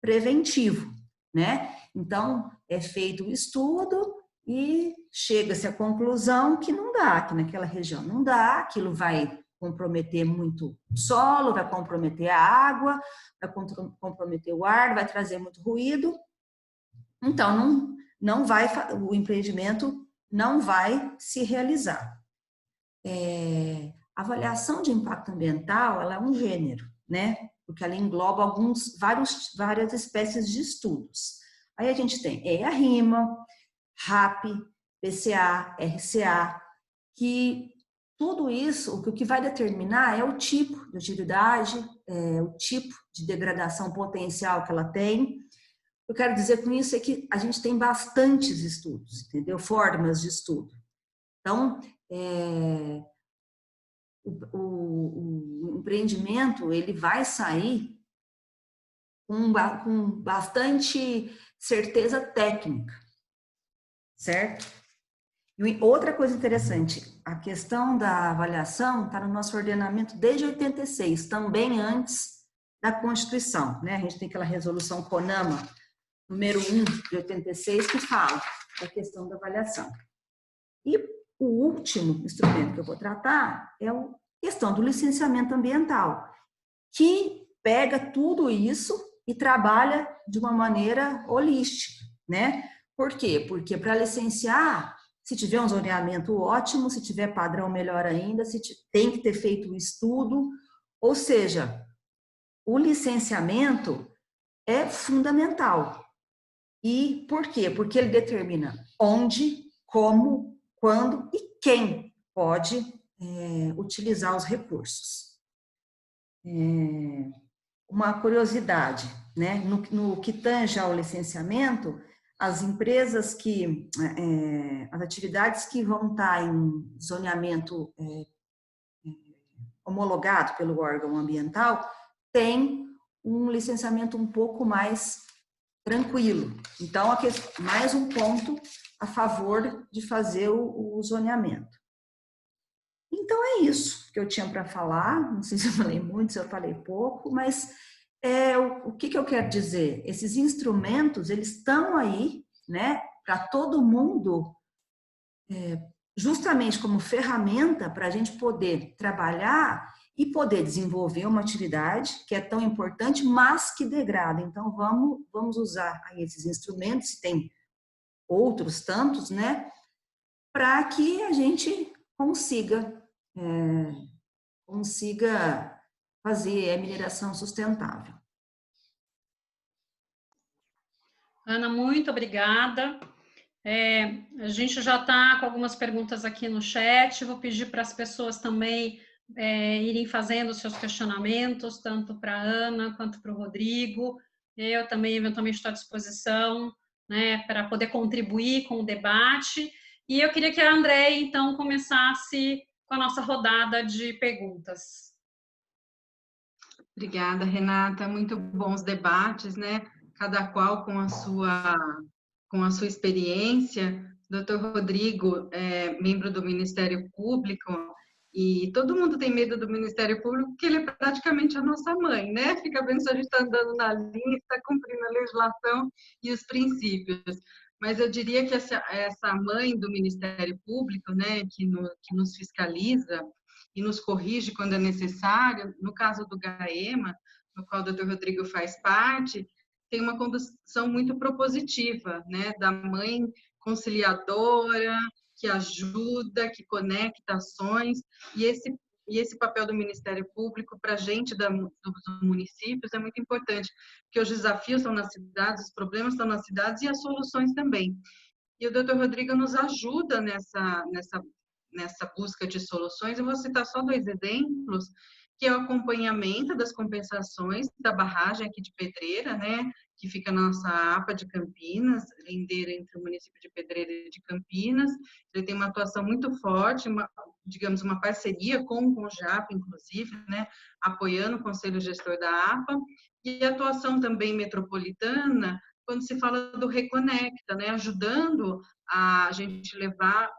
preventivo, né? Então, é feito o estudo e chega-se à conclusão que não dá, que naquela região não dá, aquilo vai comprometer muito o solo, vai comprometer a água, vai comprometer o ar, vai trazer muito ruído. Então, o empreendimento não vai se realizar. A avaliação de impacto ambiental, ela é um gênero, né? Porque ela engloba várias espécies de estudos. Aí a gente tem EIA-RIMA, RAP, PCA, RCA, que tudo isso, o que vai determinar é o tipo de utilidade, o tipo de degradação potencial que ela tem. Eu quero dizer com isso é que a gente tem bastantes estudos, entendeu? Formas de estudo. Então, o empreendimento, ele vai sair com bastante certeza técnica, certo? E outra coisa interessante, a questão da avaliação está no nosso ordenamento desde 86, também antes da Constituição, né? A gente tem aquela resolução CONAMA, número 1 de 86, que fala da questão da avaliação. E o último instrumento que eu vou tratar é a questão do licenciamento ambiental, que pega tudo isso e trabalha de uma maneira holística, né? Por quê? Porque para licenciar, se tiver um zoneamento ótimo, se tiver padrão melhor ainda, tem que ter feito um estudo, ou seja, o licenciamento é fundamental. E por quê? Porque ele determina onde, como, quando e quem pode utilizar os recursos. Uma curiosidade, né? No que tange ao licenciamento, as empresas as atividades que vão estar em zoneamento homologado pelo órgão ambiental, têm um licenciamento um pouco mais tranquilo. Então, mais um ponto a favor de fazer o zoneamento. Então, é isso que eu tinha para falar. Não sei se eu falei muito, se eu falei pouco, mas o que eu quero dizer? Esses instrumentos, eles estão aí, né, para todo mundo, justamente como ferramenta para a gente poder trabalhar e poder desenvolver uma atividade que é tão importante, mas que degrada. Então, vamos usar aí esses instrumentos, tem outros tantos, né, para que a gente consiga fazer a mineração sustentável. Ana, muito obrigada. A gente já está com algumas perguntas aqui no chat, vou pedir para as pessoas também irem fazendo seus questionamentos, tanto para a Ana quanto para o Rodrigo. Eu também, eventualmente, estou à disposição, né, para poder contribuir com o debate. E eu queria que a Andréia, então, começasse com a nossa rodada de perguntas. Obrigada, Renata. Muito bons debates, né? Cada qual com a sua experiência. Doutor Rodrigo é membro do Ministério Público, e todo mundo tem medo do Ministério Público, porque ele é praticamente a nossa mãe, né? Fica vendo se a gente está andando na linha, está cumprindo a legislação e os princípios. Mas eu diria que essa mãe do Ministério Público, né, que nos fiscaliza e nos corrige quando é necessário, no caso do GAEMA, no qual o doutor Rodrigo faz parte, tem uma condução muito propositiva, né, da mãe conciliadora, que ajuda, que conecta ações, e esse papel do Ministério Público para a gente dos municípios é muito importante, porque os desafios estão nas cidades, os problemas estão nas cidades e as soluções também. E o doutor Rodrigo nos ajuda nessa busca de soluções. Eu vou citar só 2 exemplos, que é o acompanhamento das compensações da barragem aqui de Pedreira, né, que fica na nossa APA de Campinas, lindeira entre o município de Pedreira e de Campinas. Ele tem uma atuação muito forte, digamos, uma parceria com o CONJAP, inclusive, né, apoiando o Conselho Gestor da APA, e a atuação também metropolitana, quando se fala do Reconecta, né, ajudando a gente levar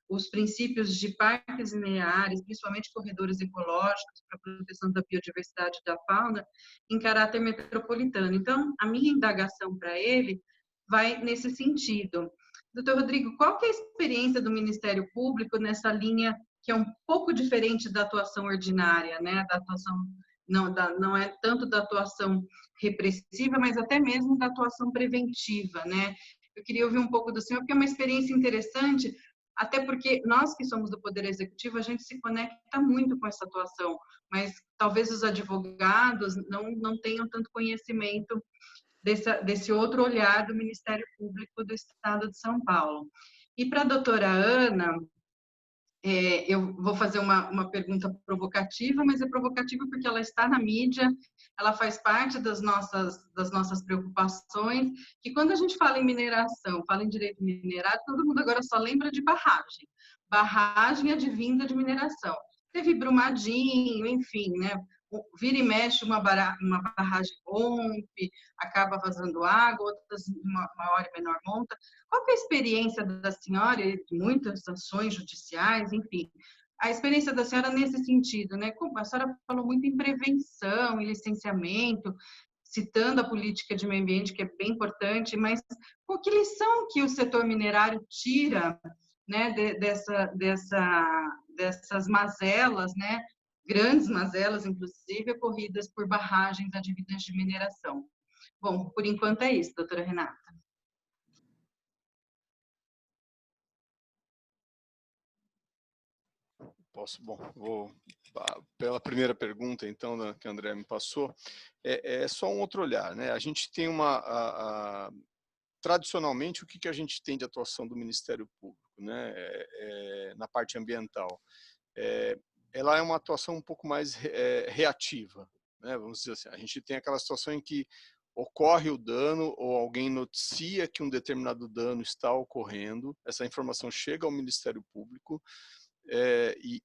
os princípios de parques lineares, principalmente corredores ecológicos para a proteção da biodiversidade e da fauna, em caráter metropolitano. Então, a minha indagação para ele vai nesse sentido. Doutor Rodrigo, qual que é a experiência do Ministério Público nessa linha que é um pouco diferente da atuação ordinária, né? Da atuação, não é tanto da atuação repressiva, mas até mesmo da atuação preventiva, né? Eu queria ouvir um pouco do senhor, porque é uma experiência interessante, até porque nós que somos do Poder Executivo, a gente se conecta muito com essa atuação, mas talvez os advogados não tenham tanto conhecimento desse outro olhar do Ministério Público do Estado de São Paulo. E para a doutora Ana, eu vou fazer uma pergunta provocativa, mas é provocativa porque ela está na mídia, ela faz parte das nossas preocupações, que quando a gente fala em mineração, fala em direito minerário, todo mundo agora só lembra de barragem. Barragem advinda de mineração. Teve Brumadinho, enfim, né? Vira e mexe, uma barragem rompe, acaba vazando água, outras maior e menor monta. Qual que é a experiência da senhora, de muitas ações judiciais, enfim, a experiência da senhora nesse sentido, né? A senhora falou muito em prevenção, em licenciamento. citando a política de meio ambiente, que é bem importante, mas que lição que o setor minerário tira, né, dessas mazelas, né, grandes mazelas, inclusive, ocorridas por barragens advindas de mineração. Bom, por enquanto é isso, doutora Renata. Pela primeira pergunta, então, que a André me passou, é só um outro olhar, né? A gente tem tradicionalmente, o que a gente tem de atuação do Ministério Público, né? Na parte ambiental? Ela é uma atuação um pouco mais reativa, né? Vamos dizer assim, a gente tem aquela situação em que ocorre o dano ou alguém noticia que um determinado dano está ocorrendo, essa informação chega ao Ministério Público,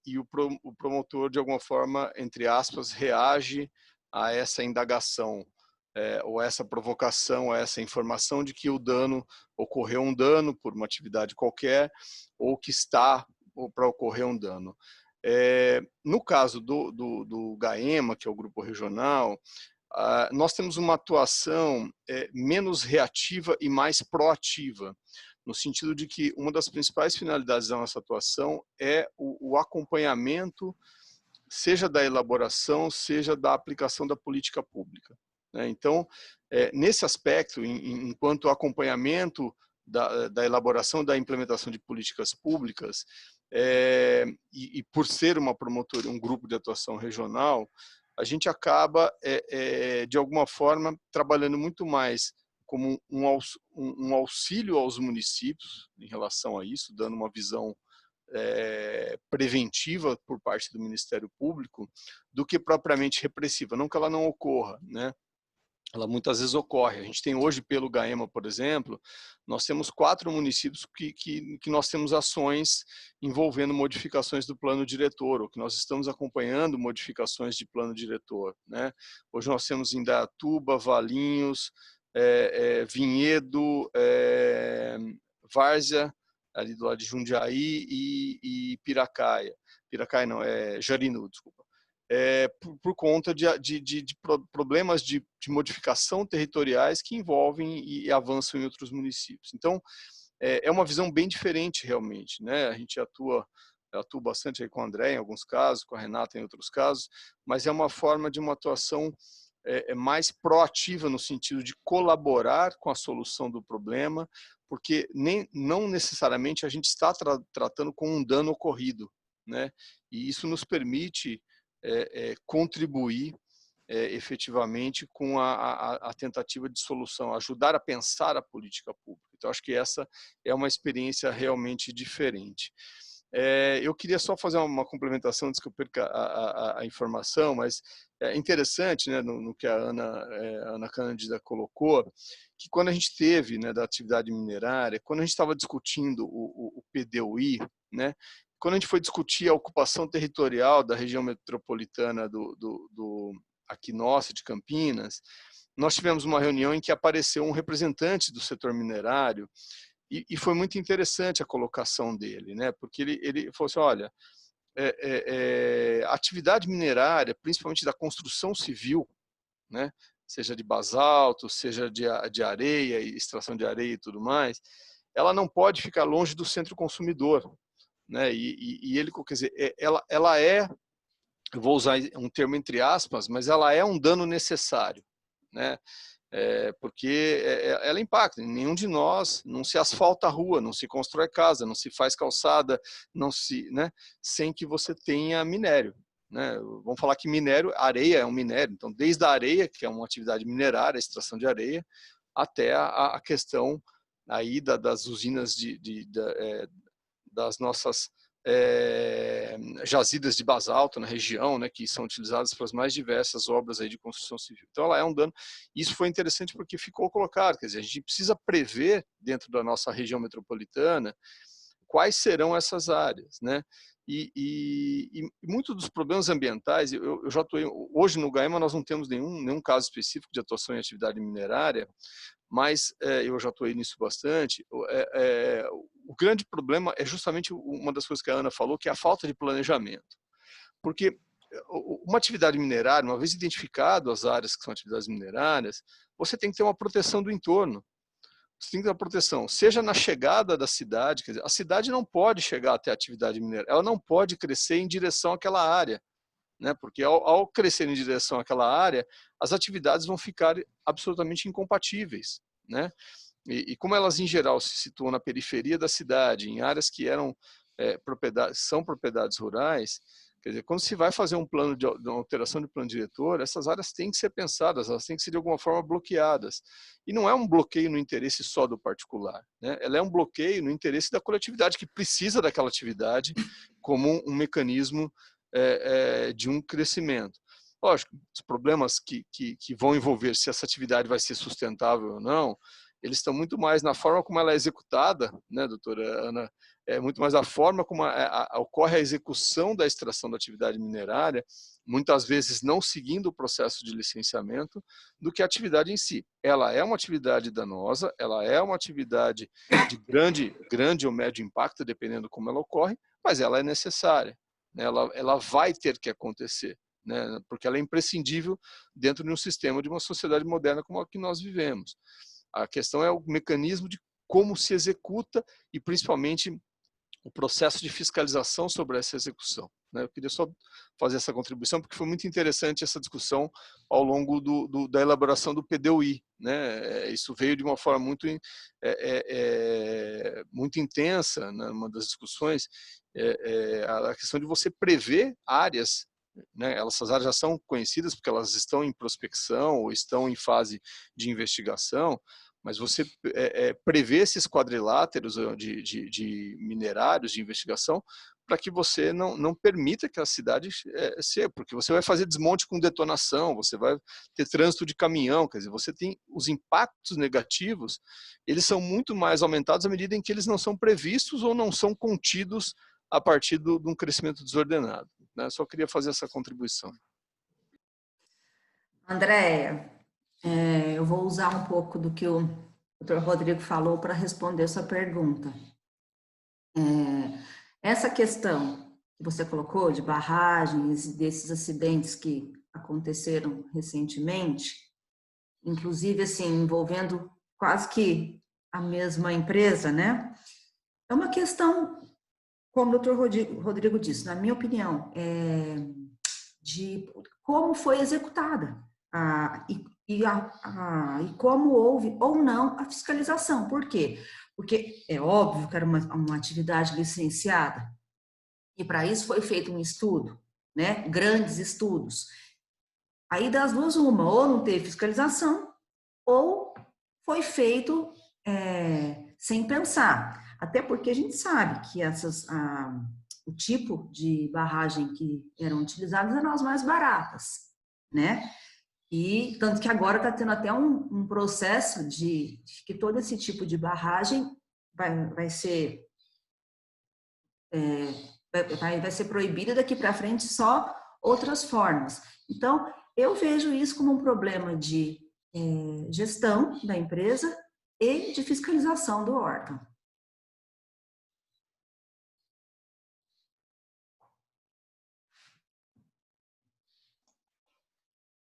e o promotor, de alguma forma, entre aspas, reage a essa indagação, ou essa provocação, a essa informação de que ocorreu um dano por uma atividade qualquer, ou que está para ocorrer um dano. No caso do GAEMA, que é o grupo regional, nós temos uma atuação menos reativa e mais proativa, no sentido de que uma das principais finalidades da nossa atuação é o acompanhamento, seja da elaboração, seja da aplicação da política pública. Então, nesse aspecto, enquanto acompanhamento da elaboração e da implementação de políticas públicas, e por ser uma promotoria, um grupo de atuação regional, a gente acaba, de alguma forma, trabalhando muito mais como um auxílio aos municípios em relação a isso, dando uma visão preventiva por parte do Ministério Público, do que propriamente repressiva. Não que ela não ocorra, né? Ela muitas vezes ocorre. A gente tem hoje, pelo GAEMA, por exemplo, nós temos 4 municípios que nós temos ações envolvendo modificações do plano diretor, ou que nós estamos acompanhando modificações de plano diretor, né? Hoje nós temos Indaiatuba, Valinhos, Vinhedo, Várzea, ali do lado de Jundiaí, e Piracaia. Piracaia não, Jarinu, desculpa. Por conta de problemas de modificação territoriais que envolvem e avançam em outros municípios. Então, é uma visão bem diferente realmente, né? A gente atua bastante aí com o André em alguns casos, com a Renata em outros casos, mas é uma forma de uma atuação mais proativa no sentido de colaborar com a solução do problema, porque não necessariamente a gente está tratando com um dano ocorrido, né? E isso nos permite contribuir efetivamente com a tentativa de solução, ajudar a pensar a política pública. Então, acho que essa é uma experiência realmente diferente. Eu queria só fazer uma complementação, antes que eu perca a informação, mas é interessante, né, no que a Ana Cândida colocou, que quando a gente teve, né, da atividade minerária, quando a gente estava discutindo o PDUI, né, quando a gente foi discutir a ocupação territorial da região metropolitana aqui nossa, de Campinas, nós tivemos uma reunião em que apareceu um representante do setor minerário, e foi muito interessante a colocação dele, né? Porque ele falou assim, olha, a atividade minerária, principalmente da construção civil, né? Seja de basalto, seja de areia, extração de areia e tudo mais, ela não pode ficar longe do centro consumidor, né? E ele, quer dizer, ela é, eu vou usar um termo entre aspas, mas ela é um dano necessário, né? Porque ela impacta. Nenhum de nós, não se asfalta a rua, não se constrói casa, não se faz calçada, né, sem que você tenha minério, né? Vamos falar que areia é um minério, então desde a areia, que é uma atividade minerária, a extração de areia, até a questão aí das usinas das nossas jazidas de basalto na região, né, que são utilizadas para as mais diversas obras aí de construção civil. Então, ela é um dano. Isso foi interessante porque ficou colocado, quer dizer, a gente precisa prever dentro da nossa região metropolitana quais serão essas áreas, né? E muitos dos problemas ambientais, eu já atuei, hoje no GAEMA nós não temos nenhum caso específico de atuação em atividade minerária, mas eu já atuei nisso bastante. O grande problema é justamente uma das coisas que a Ana falou, que é a falta de planejamento. Porque uma atividade minerária, uma vez identificado as áreas que são atividades minerárias, você tem que ter uma proteção do entorno. Você tem que ter uma proteção, seja na chegada da cidade, quer dizer, a cidade não pode chegar até a atividade minerária, ela não pode crescer em direção àquela área, né? Porque ao crescer em direção àquela área, as atividades vão ficar absolutamente incompatíveis, né? E como elas, em geral, se situam na periferia da cidade, em áreas que eram são propriedades rurais, quer dizer, quando se vai fazer um plano de uma alteração de plano diretor, essas áreas têm que ser pensadas, elas têm que ser de alguma forma bloqueadas. E não é um bloqueio no interesse só do particular, né? Ela é um bloqueio no interesse da coletividade, que precisa daquela atividade como um mecanismo de um crescimento. Lógico, os problemas que vão envolver se essa atividade vai ser sustentável ou não, eles estão muito mais na forma como ela é executada, né, doutora Ana? É muito mais a forma como ocorre a execução da extração da atividade minerária, muitas vezes não seguindo o processo de licenciamento, do que a atividade em si. Ela é uma atividade danosa, ela é uma atividade de grande ou médio impacto, dependendo como ela ocorre, mas ela é necessária, né? Ela vai ter que acontecer, né? Porque ela é imprescindível dentro de um sistema de uma sociedade moderna como a que nós vivemos. A questão é o mecanismo de como se executa e, principalmente, o processo de fiscalização sobre essa execução, né? Eu queria só fazer essa contribuição, porque foi muito interessante essa discussão ao longo da elaboração do PDUI, né? Isso veio de uma forma muito intensa, né? Numa das discussões, a questão de você prever áreas, né? Essas áreas já são conhecidas porque elas estão em prospecção ou estão em fase de investigação, mas você prevê esses quadriláteros de minerários, de investigação, para que você não permita que a cidade seja, porque você vai fazer desmonte com detonação, você vai ter trânsito de caminhão, quer dizer, você tem os impactos negativos, eles são muito mais aumentados à medida em que eles não são previstos ou não são contidos a partir de um crescimento desordenado, né? Só queria fazer essa contribuição. Andréia, eu vou usar um pouco do que o Dr. Rodrigo falou para responder a sua pergunta. Essa questão que você colocou de barragens e desses acidentes que aconteceram recentemente, inclusive assim, envolvendo quase que a mesma empresa, né? É uma questão, como o Dr. Rodrigo disse, na minha opinião, de como foi executada e como houve ou não a fiscalização. Por quê? Porque é óbvio que era uma atividade licenciada e para isso foi feito um estudo, né? Grandes estudos. Aí das duas uma, ou não teve fiscalização ou foi feito sem pensar. Até porque a gente sabe que o tipo de barragem que eram utilizadas eram as mais baratas, né? E tanto que agora está tendo até um processo de que todo esse tipo de barragem vai ser proibida daqui para frente, só outras formas. Então, eu vejo isso como um problema de gestão da empresa e de fiscalização do órgão.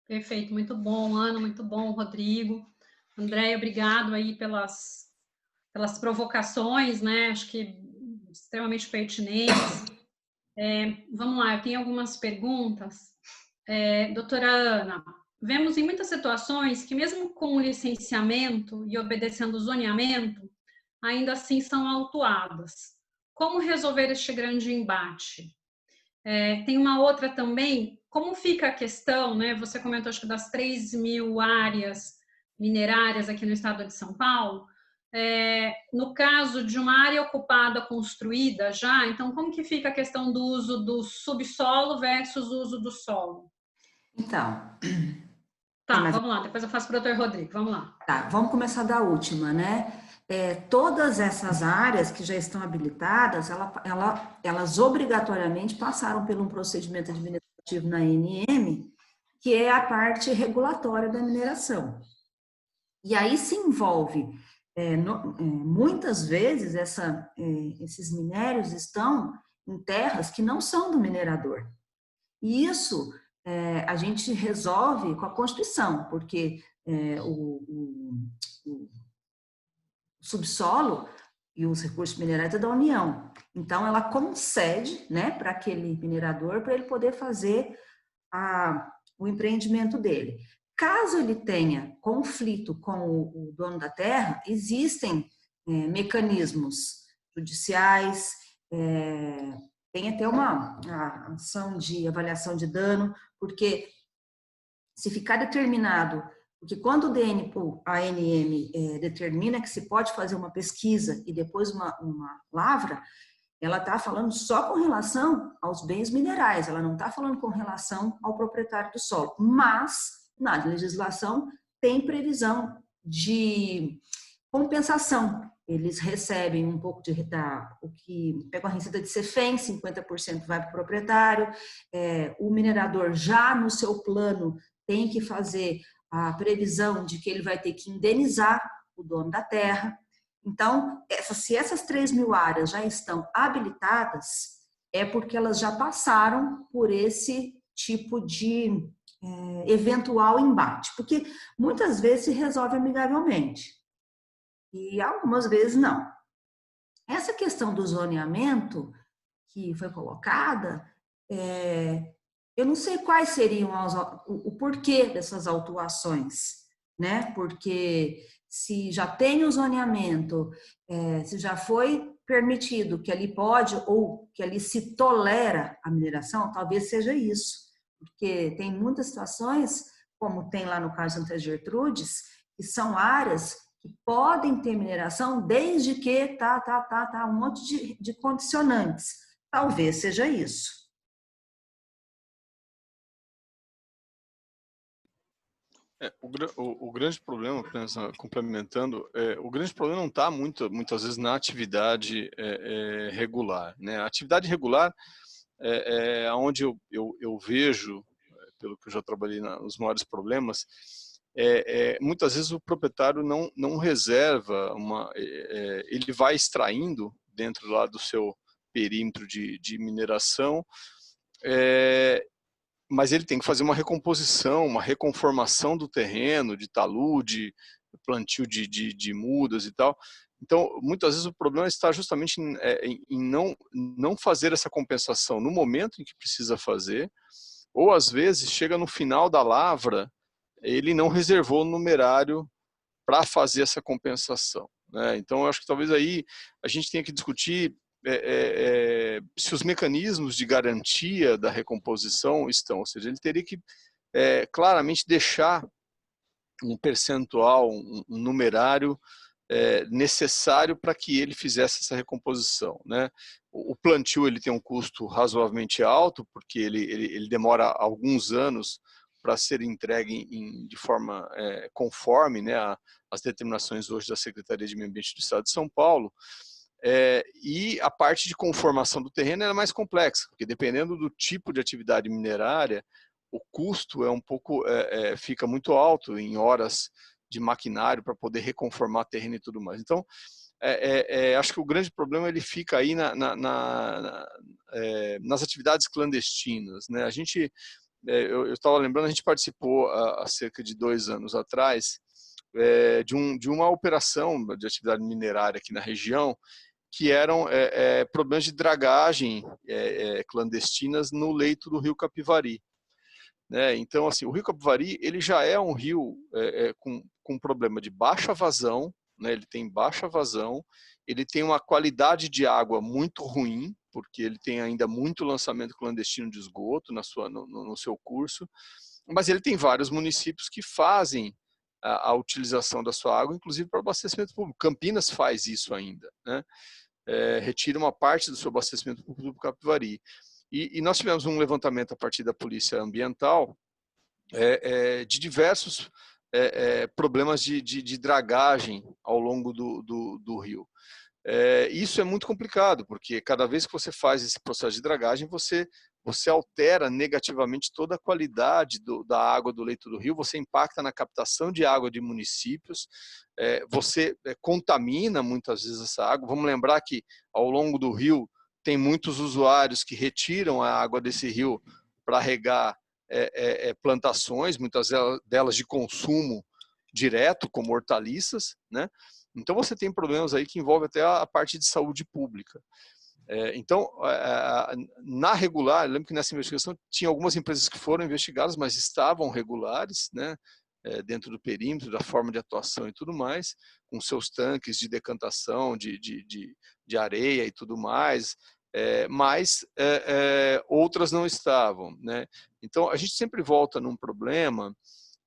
Perfeito, muito bom, Ana, muito bom, Rodrigo. Andréia, obrigado aí pelas provocações, né? Acho que extremamente pertinentes. Vamos lá, eu tenho algumas perguntas. Doutora Ana, vemos em muitas situações que mesmo com o licenciamento e obedecendo o zoneamento, ainda assim são autuadas. Como resolver este grande embate? Tem uma outra também, como fica a questão, né? Você comentou, acho que das 3.000 áreas minerárias aqui no estado de São Paulo, no caso de uma área ocupada construída já, então como que fica a questão do uso do subsolo versus o uso do solo? Então... Tá, vamos lá, depois eu faço para o Dr. Rodrigo, vamos lá. Tá, vamos começar da última, né? Todas essas áreas que já estão habilitadas, elas obrigatoriamente passaram por um procedimento administrativo na ANM, que é a parte regulatória da mineração. E aí se envolve, muitas vezes, esses minérios estão em terras que não são do minerador. E isso a gente resolve com a Constituição, porque o subsolo e os recursos minerais é da União. Então, ela concede, né, para aquele minerador, para ele poder fazer o empreendimento dele. Caso ele tenha conflito com o dono da terra, existem mecanismos judiciais, tem até uma ação de avaliação de dano, porque se ficar determinado, porque quando a ANM determina que se pode fazer uma pesquisa e depois uma lavra, ela está falando só com relação aos bens minerais, ela não está falando com relação ao proprietário do solo. Mas, na legislação, tem previsão de compensação. Eles recebem um pouco o que pega a receita de CEFEM, 50% vai para o proprietário, o minerador já no seu plano tem que fazer a previsão de que ele vai ter que indenizar o dono da terra. Então, se essas 3.000 áreas já estão habilitadas, é porque elas já passaram por esse tipo de eventual embate, porque muitas vezes se resolve amigavelmente e algumas vezes não. Essa questão do zoneamento que foi colocada, eu não sei quais seriam o porquê dessas autuações, né? Porque se já tem o zoneamento, se já foi permitido que ali pode ou que ali se tolera a mineração, talvez seja isso. Porque tem muitas situações, como tem lá no caso de Santa Gertrudes, que são áreas que podem ter mineração desde que um monte de condicionantes. Talvez seja isso. O grande problema, complementando, o grande problema não está muitas vezes na atividade regular, né? A atividade regular é onde eu vejo, pelo que eu já trabalhei nos maiores problemas, muitas vezes o proprietário não reserva ele vai extraindo dentro lá do seu perímetro de mineração, mas ele tem que fazer uma recomposição, uma reconformação do terreno, de talude, plantio de mudas e tal. Então, muitas vezes o problema está justamente em não fazer essa compensação no momento em que precisa fazer, ou às vezes chega no final da lavra, ele não reservou o numerário para fazer essa compensação, né? Então, eu acho que talvez aí a gente tenha que discutir se os mecanismos de garantia da recomposição estão, ou seja, ele teria que claramente deixar um percentual, um numerário necessário para que ele fizesse essa recomposição, né? O plantio ele tem um custo razoavelmente alto, porque ele demora alguns anos para ser entregue de forma conforme, né, as determinações hoje da Secretaria de Meio Ambiente do Estado de São Paulo. E a parte de conformação do terreno é mais complexa, porque dependendo do tipo de atividade minerária, o custo fica muito alto em horas de maquinário para poder reconformar terreno e tudo mais. Então, acho que o grande problema ele fica aí nas atividades clandestinas, né? A gente, eu estava lembrando, a gente participou há cerca de 2 anos atrás de uma operação de atividade minerária aqui na região, que eram problemas de dragagem clandestinas no leito do rio Capivari, né? Então, assim, o rio Capivari ele já é um rio com problema de baixa vazão, né? Ele tem baixa vazão, ele tem uma qualidade de água muito ruim, porque ele tem ainda muito lançamento clandestino de esgoto no seu curso, mas ele tem vários municípios que fazem a utilização da sua água, inclusive para abastecimento público. Campinas faz isso ainda, né? Retira uma parte do seu abastecimento público do Capivari. E nós tivemos um levantamento a partir da Polícia Ambiental de diversos problemas de dragagem ao longo do rio. Isso é muito complicado, porque cada vez que você faz esse processo de dragagem, você altera negativamente toda a qualidade da água do leito do rio, você impacta na captação de água de municípios, você contamina muitas vezes essa água. Vamos lembrar que ao longo do rio tem muitos usuários que retiram a água desse rio para regar plantações, muitas delas de consumo direto, como hortaliças, né? Então você tem problemas aí que envolvem até a parte de saúde pública. Então, na regular, eu lembro que nessa investigação tinha algumas empresas que foram investigadas, mas estavam regulares, né? Dentro do perímetro, da forma de atuação e tudo mais, com seus tanques de decantação, de areia e tudo mais, mas outras não estavam, né? Então, a gente sempre volta num problema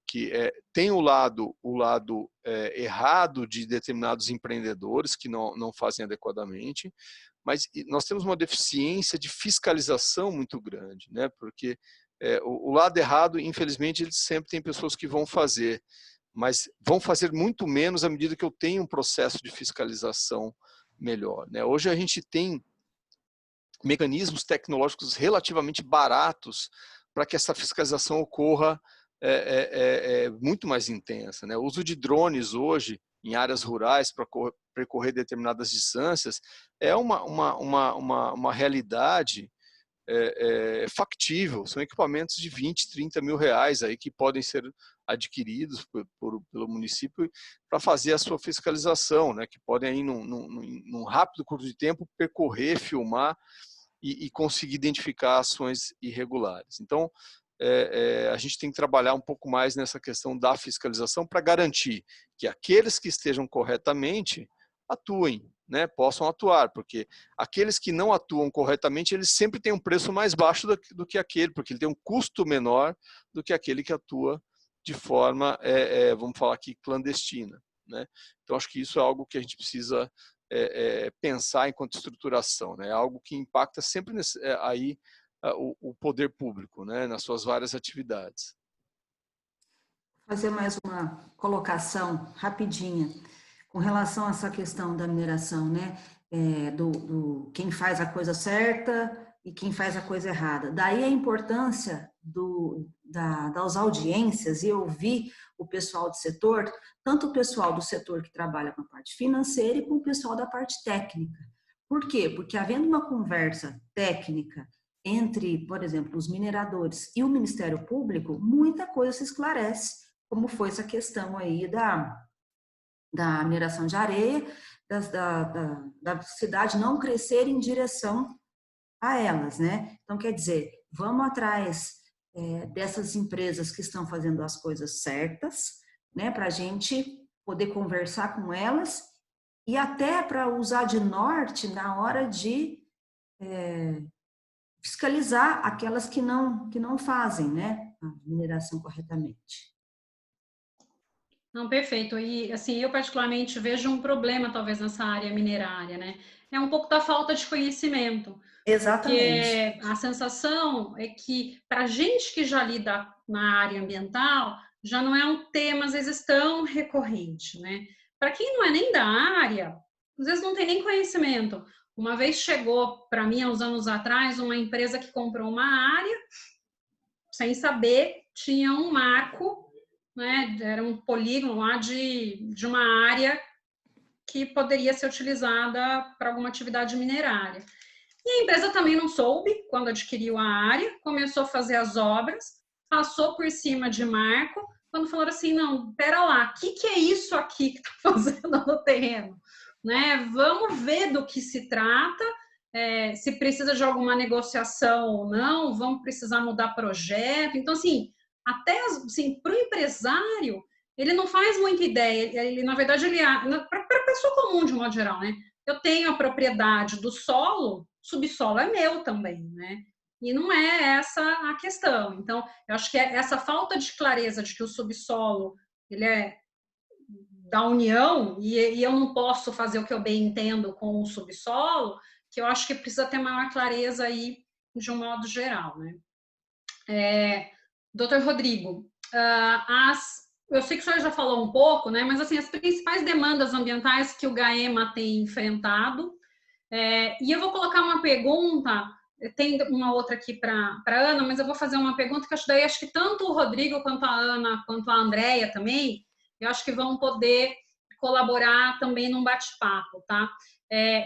que tem o lado errado de determinados empreendedores que não fazem adequadamente, mas nós temos uma deficiência de fiscalização muito grande, né? Porque o lado errado, infelizmente, ele sempre tem pessoas que vão fazer, mas vão fazer muito menos à medida que eu tenho um processo de fiscalização melhor, né? Hoje a gente tem mecanismos tecnológicos relativamente baratos para que essa fiscalização ocorra muito mais intensa, né? O uso de drones hoje em áreas rurais para percorrer determinadas distâncias é uma realidade factível. São equipamentos de 20, 30 mil reais aí que podem ser adquiridos pelo município para fazer a sua fiscalização, né? Que podem aí num rápido curso de tempo percorrer, filmar e conseguir identificar ações irregulares. Então, a gente tem que trabalhar um pouco mais nessa questão da fiscalização para garantir que aqueles que estejam corretamente atuem, né, possam atuar, porque aqueles que não atuam corretamente, eles sempre têm um preço mais baixo do que aquele, porque ele tem um custo menor do que aquele que atua de forma, vamos falar aqui, clandestina, né? Então, acho que isso é algo que a gente precisa pensar enquanto estruturação, né? É algo que impacta sempre aí o poder público, né, nas suas várias atividades. Vou fazer mais uma colocação rapidinha com relação a essa questão da mineração, né, do quem faz a coisa certa e quem faz a coisa errada. Daí a importância das audiências e ouvir o pessoal do setor, tanto o pessoal do setor que trabalha com a parte financeira e com o pessoal da parte técnica. Por quê? Porque havendo uma conversa técnica entre, por exemplo, os mineradores e o Ministério Público, muita coisa se esclarece, como foi essa questão aí da mineração de areia, da cidade não crescer em direção a elas, né? Então, quer dizer, vamos atrás dessas empresas que estão fazendo as coisas certas, né? Para a gente poder conversar com elas e até para usar de norte na hora de fiscalizar aquelas que não fazem, né, a mineração corretamente. Não, perfeito. E, assim, eu particularmente vejo um problema, talvez, nessa área minerária, né? É um pouco da falta de conhecimento. Exatamente. Porque a sensação é que, para a gente que já lida na área ambiental, já não é um tema, às vezes, tão recorrente, né? Para quem não é nem da área, às vezes não tem nem conhecimento. Uma vez chegou para mim, há uns anos atrás, uma empresa que comprou uma área, sem saber, tinha um marco, né, era um polígono lá de uma área que poderia ser utilizada para alguma atividade minerária. E a empresa também não soube, quando adquiriu a área, começou a fazer as obras, passou por cima de marco, quando falaram assim, não, pera lá, o que é isso aqui que está fazendo no terreno? Né? Vamos ver do que se trata, se precisa de alguma negociação ou não, vamos precisar mudar projeto. Então, assim, até assim, para o empresário, ele não faz muita ideia. Ele, na verdade, para a pessoa comum, de modo geral, né? Eu tenho a propriedade do solo, subsolo é meu também, né? E não é essa a questão. Então, eu acho que é essa falta de clareza de que o subsolo ele é da União e eu não posso fazer o que eu bem entendo com o subsolo, que eu acho que precisa ter maior clareza aí de um modo geral, né? Doutor Rodrigo, eu sei que o senhor já falou um pouco, né? Mas assim, as principais demandas ambientais que o GAEMA tem enfrentado, e eu vou colocar uma pergunta, tem uma outra aqui para a Ana, mas eu vou fazer uma pergunta que acho que tanto o Rodrigo quanto a Ana, quanto a Andréia também, eu acho que vão poder colaborar também num bate-papo, tá?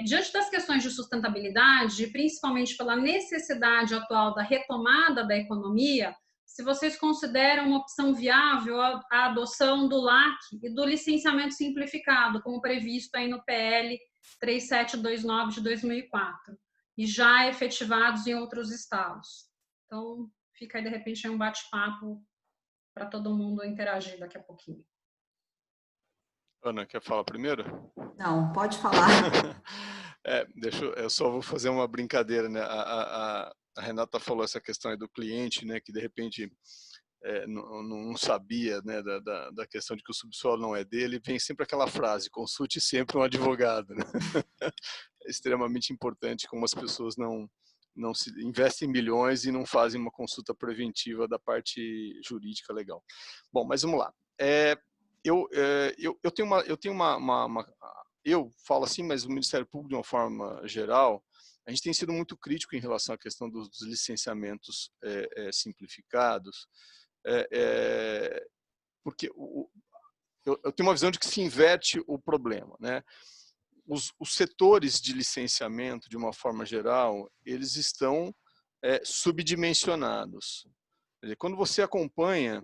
Diante das questões de sustentabilidade, principalmente pela necessidade atual da retomada da economia, se vocês consideram uma opção viável a adoção do LAC e do licenciamento simplificado, como previsto aí no PL 3729 de 2004, e já efetivados em outros estados. Então, fica aí, de repente, um bate-papo para todo mundo interagir daqui a pouquinho. Ana, quer falar primeiro? Não, pode falar. Eu só vou fazer uma brincadeira, né? A Renata falou essa questão aí do cliente, né? Que de repente não sabia, né? Da questão de que o subsolo não é dele. Vem sempre aquela frase: consulte sempre um advogado, né? É extremamente importante como as pessoas não se investem milhões e não fazem uma consulta preventiva da parte jurídica legal. Bom, mas vamos lá. Eu falo assim, mas o Ministério Público, de uma forma geral, a gente tem sido muito crítico em relação à questão dos licenciamentos simplificados, porque eu tenho uma visão de que se inverte o problema, né? Os setores de licenciamento, de uma forma geral, eles estão subdimensionados. Quer dizer, quando você acompanha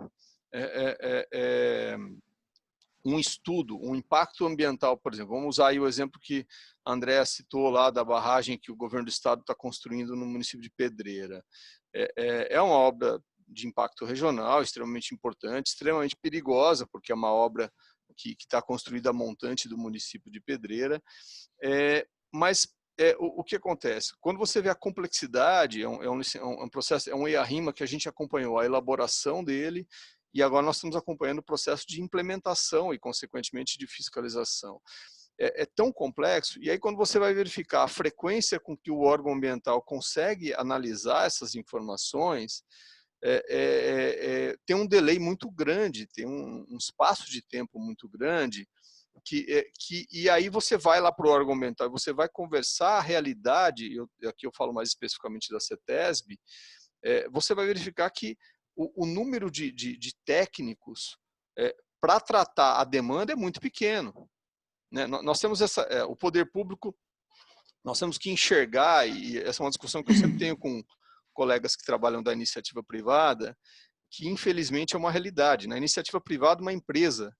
um estudo, um impacto ambiental, por exemplo, vamos usar aí o exemplo que a Andréa citou lá da barragem que o governo do estado está construindo no município de Pedreira. É uma obra de impacto regional, extremamente importante, extremamente perigosa, porque é uma obra que está construída a montante do município de Pedreira, mas o que acontece? Quando você vê a complexidade, é um processo, é um EIA-RIMA que a gente acompanhou a elaboração dele, e agora nós estamos acompanhando o processo de implementação e, consequentemente, de fiscalização. É tão complexo, e aí quando você vai verificar a frequência com que o órgão ambiental consegue analisar essas informações, tem um delay muito grande, tem um espaço de tempo muito grande, e aí você vai lá para o órgão ambiental, você vai conversar a realidade, aqui eu falo mais especificamente da CETESB, você vai verificar que o número de técnicos para tratar a demanda é muito pequeno, né? Nós temos o poder público, nós temos que enxergar, e essa é uma discussão que eu sempre tenho com colegas que trabalham da iniciativa privada, que infelizmente é uma realidade. Na iniciativa privada, uma empresa,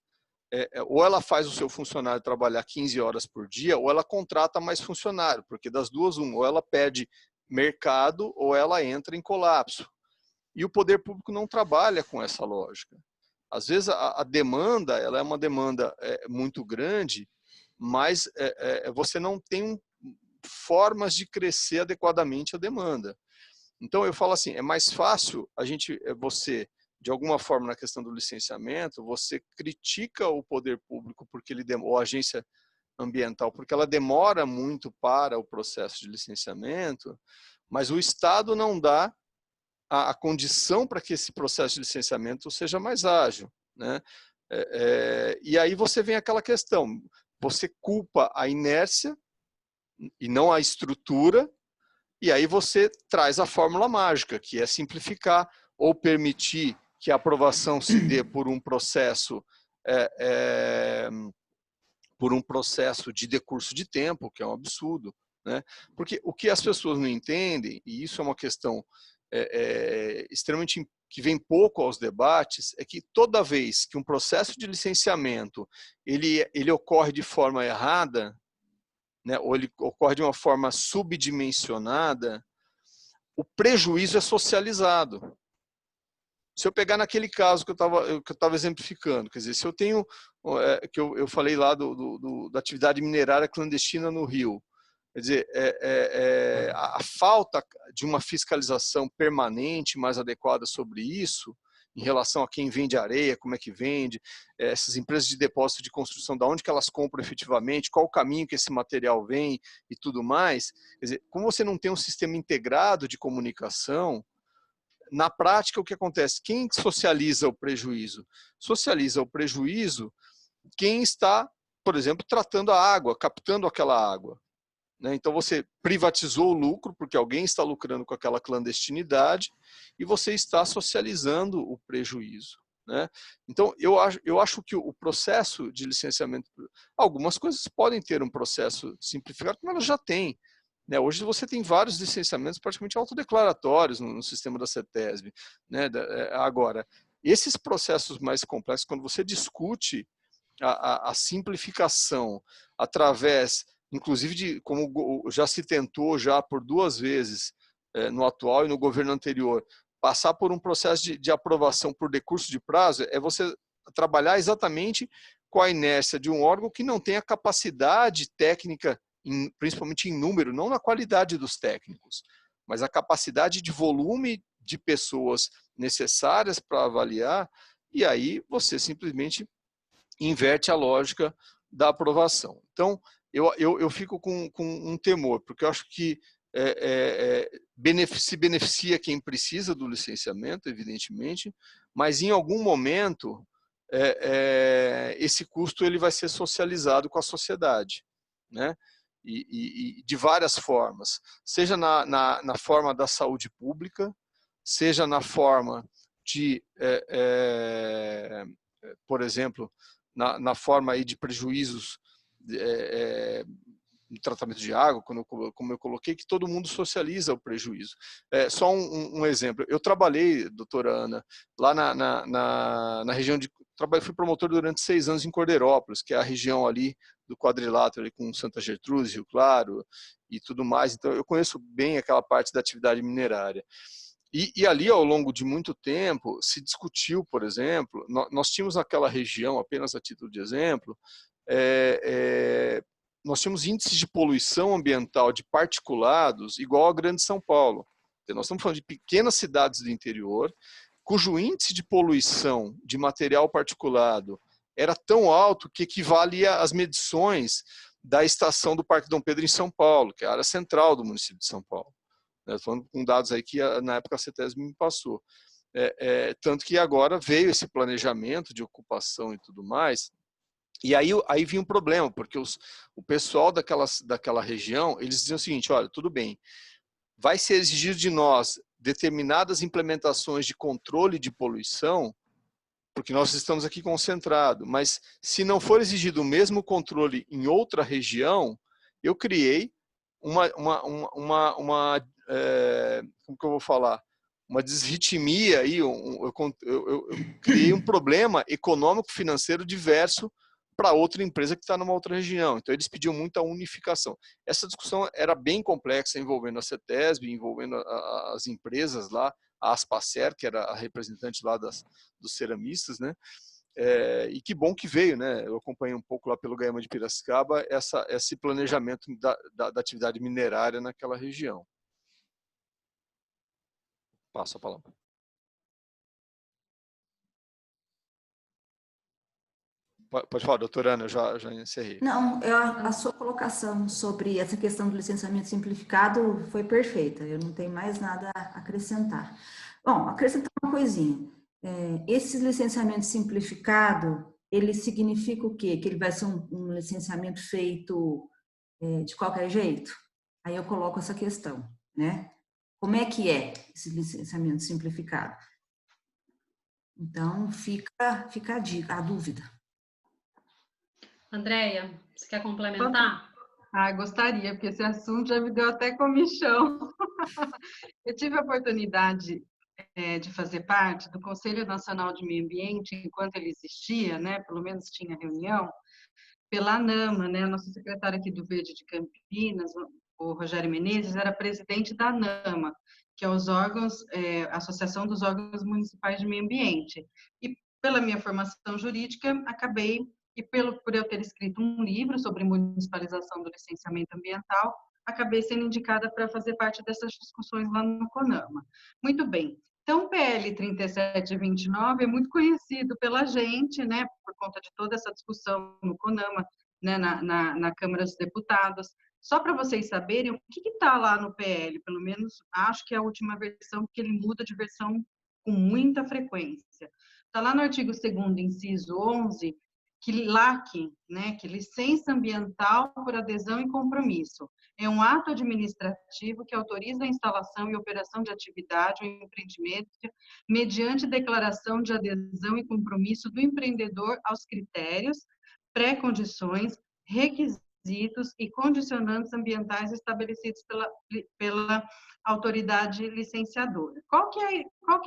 ou ela faz o seu funcionário trabalhar 15 horas por dia, ou ela contrata mais funcionário, porque das duas, ou ela perde mercado, ou ela entra em colapso. E o poder público não trabalha com essa lógica. Às vezes a demanda, ela é uma demanda muito grande, mas você não tem formas de crescer adequadamente a demanda. Então eu falo assim, é mais fácil você, de alguma forma na questão do licenciamento, você critica o poder público ou a agência ambiental, porque ela demora muito para o processo de licenciamento, mas o Estado não dá a condição para que esse processo de licenciamento seja mais ágil, né? E aí você vem aquela questão, você culpa a inércia e não a estrutura, e aí você traz a fórmula mágica, que é simplificar ou permitir que a aprovação se dê por um processo de decurso de tempo, que é um absurdo, né? Porque o que as pessoas não entendem, e isso é uma questão extremamente que vem pouco aos debates, é que toda vez que um processo de licenciamento ele ocorre de forma errada, né, ou ele ocorre de uma forma subdimensionada, o prejuízo é socializado. Se eu pegar naquele caso que eu estava exemplificando, quer dizer, se eu tenho, que eu falei lá da atividade minerária clandestina no Rio, quer dizer, a falta de uma fiscalização permanente, mais adequada sobre isso, em relação a quem vende areia, como é que vende, essas empresas de depósito de construção, de onde que elas compram efetivamente, qual o caminho que esse material vem e tudo mais. Quer dizer, como você não tem um sistema integrado de comunicação, na prática o que acontece? Quem socializa o prejuízo? Socializa o prejuízo quem está, por exemplo, tratando a água, captando aquela água. Então você privatizou o lucro, porque alguém está lucrando com aquela clandestinidade, e você está socializando o prejuízo. né? Então, eu acho que o processo de licenciamento, algumas coisas podem ter um processo simplificado, como elas já têm. Né? Hoje você tem vários licenciamentos praticamente autodeclaratórios no sistema da CETESB. Né? Agora, esses processos mais complexos, quando você discute a simplificação através, inclusive, de como já se tentou já por 2 vezes no atual e no governo anterior, passar por um processo de aprovação por decurso de prazo, é você trabalhar exatamente com a inércia de um órgão que não tem a capacidade técnica, principalmente em número, não na qualidade dos técnicos, mas a capacidade de volume de pessoas necessárias para avaliar, e aí você simplesmente inverte a lógica da aprovação. Então, eu fico com um temor, porque eu acho que se beneficia quem precisa do licenciamento, evidentemente, mas em algum momento esse custo ele vai ser socializado com a sociedade, né? E de várias formas, seja na forma da saúde pública, seja na forma de, por exemplo, na forma aí de prejuízos no tratamento de água, como eu coloquei, que todo mundo socializa o prejuízo. Só um exemplo. Eu trabalhei, doutora Ana, lá na região de... Fui promotor durante 6 anos em Cordeirópolis, que é a região ali do quadrilátero, ali com Santa Gertrudes, Rio Claro e tudo mais. Então, eu conheço bem aquela parte da atividade minerária. E ali, ao longo de muito tempo, se discutiu, por exemplo, nós tínhamos naquela região, apenas a título de exemplo, nós tínhamos índices de poluição ambiental de particulados igual a Grande São Paulo. Então, nós estamos falando de pequenas cidades do interior, cujo índice de poluição de material particulado era tão alto que equivalia às medições da estação do Parque Dom Pedro em São Paulo, que é a área central do município de São Paulo. Estou falando com dados aí que na época a CETESB me passou. Tanto que agora veio esse planejamento de ocupação e tudo mais, e aí vinha um problema, porque o pessoal daquela região, eles diziam o seguinte, olha, tudo bem, vai ser exigido de nós determinadas implementações de controle de poluição, porque nós estamos aqui concentrados, mas se não for exigido o mesmo controle em outra região, eu criei como que eu vou falar? Uma desritmia aí, eu criei um problema econômico-financeiro diverso para outra empresa que está numa outra região. Então, eles pediam muita unificação. Essa discussão era bem complexa, envolvendo a CETESB, envolvendo as empresas lá, a Aspacer, que era a representante lá dos ceramistas, né? E que bom que veio, né? Eu acompanhei um pouco lá pelo Gaema de Piracicaba esse planejamento da atividade minerária naquela região. Passo a palavra. Pode falar, doutora Ana, eu já encerrei. Não, a sua colocação sobre essa questão do licenciamento simplificado foi perfeita, eu não tenho mais nada a acrescentar. Bom, acrescentar uma coisinha. Esse licenciamento simplificado, ele significa o quê? Que ele vai ser um licenciamento feito de qualquer jeito? Aí eu coloco essa questão, né? Como é que é esse licenciamento simplificado? Então, fica a dúvida. Andréia, você quer complementar? Gostaria, porque esse assunto já me deu até comichão. Eu tive a oportunidade de fazer parte do Conselho Nacional de Meio Ambiente, enquanto ele existia, né, pelo menos tinha reunião, pela ANAMA, né, a nossa secretária aqui do Verde de Campinas, o Rogério Menezes, era presidente da ANAMA, que é a Associação dos Órgãos Municipais de Meio Ambiente. E pela minha formação jurídica, acabei, e por eu ter escrito um livro sobre municipalização do licenciamento ambiental, acabei sendo indicada para fazer parte dessas discussões lá no CONAMA. Muito bem. Então, o PL 3729 é muito conhecido pela gente, né, por conta de toda essa discussão no CONAMA, né, na Câmara dos Deputados. Só para vocês saberem o que está lá no PL, pelo menos acho que é a última versão, porque ele muda de versão com muita frequência. Está lá no artigo 2º, inciso 11, que LAC, né, que licença ambiental por adesão e compromisso, é um ato administrativo que autoriza a instalação e operação de atividade ou empreendimento mediante declaração de adesão e compromisso do empreendedor aos critérios, pré-condições, requisitos e condicionantes ambientais estabelecidos pela autoridade licenciadora. Qual que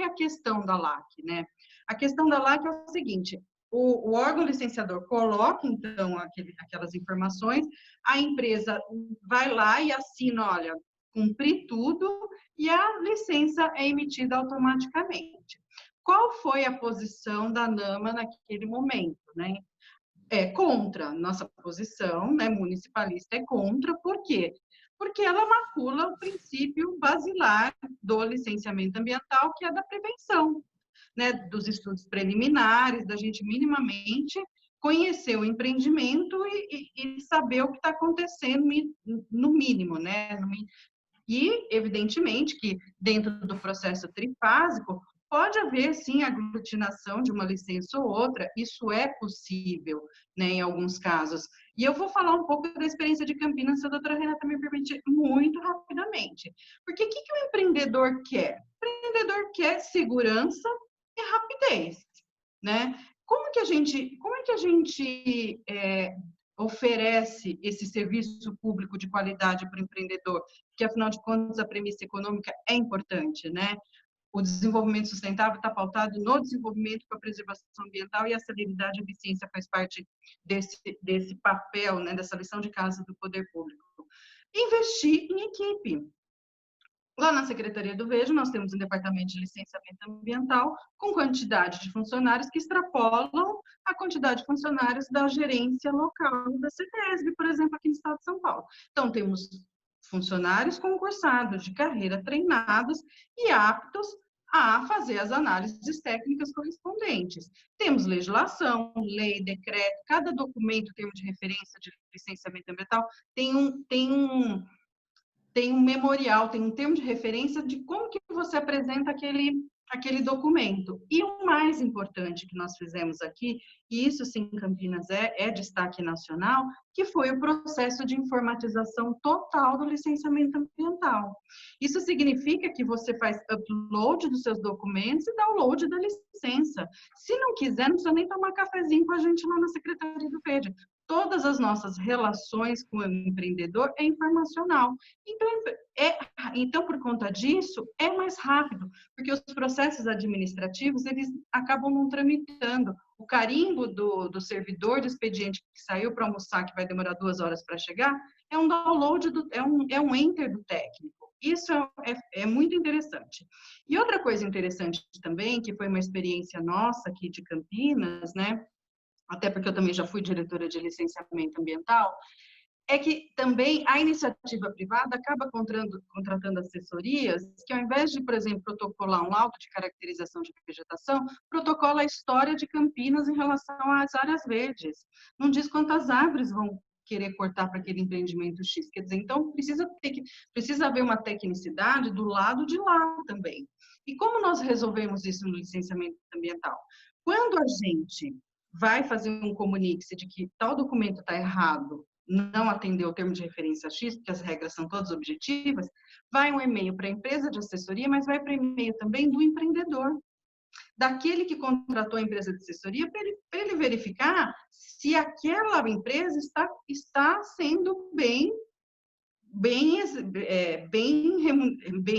é a questão da LAC, né? A questão da LAC é o seguinte: o órgão licenciador coloca, então, aquelas informações, a empresa vai lá e assina, olha, cumpri tudo, e a licença é emitida automaticamente. Qual foi a posição da ANAMA naquele momento, né? É contra. Nossa posição, né, municipalista, é contra. Por quê? Porque ela macula o princípio basilar do licenciamento ambiental, que é da prevenção, né, dos estudos preliminares, da gente minimamente conhecer o empreendimento e saber o que está acontecendo no mínimo, né? E, evidentemente, que dentro do processo trifásico, pode haver, sim, aglutinação de uma licença ou outra, isso é possível, né, em alguns casos. E eu vou falar um pouco da experiência de Campinas, se a doutora Renata me permitir, muito rapidamente. Porque o que o empreendedor quer? O empreendedor quer segurança e rapidez, né? Como que a gente oferece esse serviço público de qualidade para o empreendedor? Porque, afinal de contas, a premissa econômica é importante, né? O desenvolvimento sustentável está pautado no desenvolvimento com a preservação ambiental, e a celeridade e eficiência faz parte desse papel, né, dessa lição de casa do poder público. Investir em equipe. Lá na Secretaria do Vejo, nós temos um departamento de licenciamento ambiental com quantidade de funcionários que extrapolam a quantidade de funcionários da gerência local da CETESB, por exemplo, aqui no estado de São Paulo. Então, temos funcionários concursados de carreira treinados e aptos a fazer as análises técnicas correspondentes. Temos legislação, lei, decreto, cada documento, termo de referência de licenciamento ambiental, tem um memorial, tem um termo de referência de como que você apresenta aquele documento. E o mais importante que nós fizemos aqui, e isso sim em Campinas é destaque nacional, que foi o processo de informatização total do licenciamento ambiental. Isso significa que você faz upload dos seus documentos e download da licença. Se não quiser, não precisa nem tomar cafezinho com a gente lá na Secretaria do Verde. Todas as nossas relações com o empreendedor é informacional. Então, por conta disso, é mais rápido, porque os processos administrativos, eles acabam não tramitando. O carimbo do servidor de expediente que saiu para almoçar, que vai demorar 2 horas para chegar, é um download, é um enter do técnico. Isso é muito interessante. E outra coisa interessante também, que foi uma experiência nossa aqui de Campinas, né? Até porque eu também já fui diretora de licenciamento ambiental, é que também a iniciativa privada acaba contratando assessorias que, ao invés de, por exemplo, protocolar um laudo de caracterização de vegetação, protocola a história de Campinas em relação às áreas verdes. Não diz quantas árvores vão querer cortar para aquele empreendimento X. Quer dizer, então, precisa haver uma tecnicidade do lado de lá também. E como nós resolvemos isso no licenciamento ambiental? Quando a gente vai fazer um comunique de que tal documento está errado, não atendeu o termo de referência X, porque as regras são todas objetivas, vai um e-mail para a empresa de assessoria, mas vai para o e-mail também do empreendedor, daquele que contratou a empresa de assessoria, para ele verificar se aquela empresa está sendo bem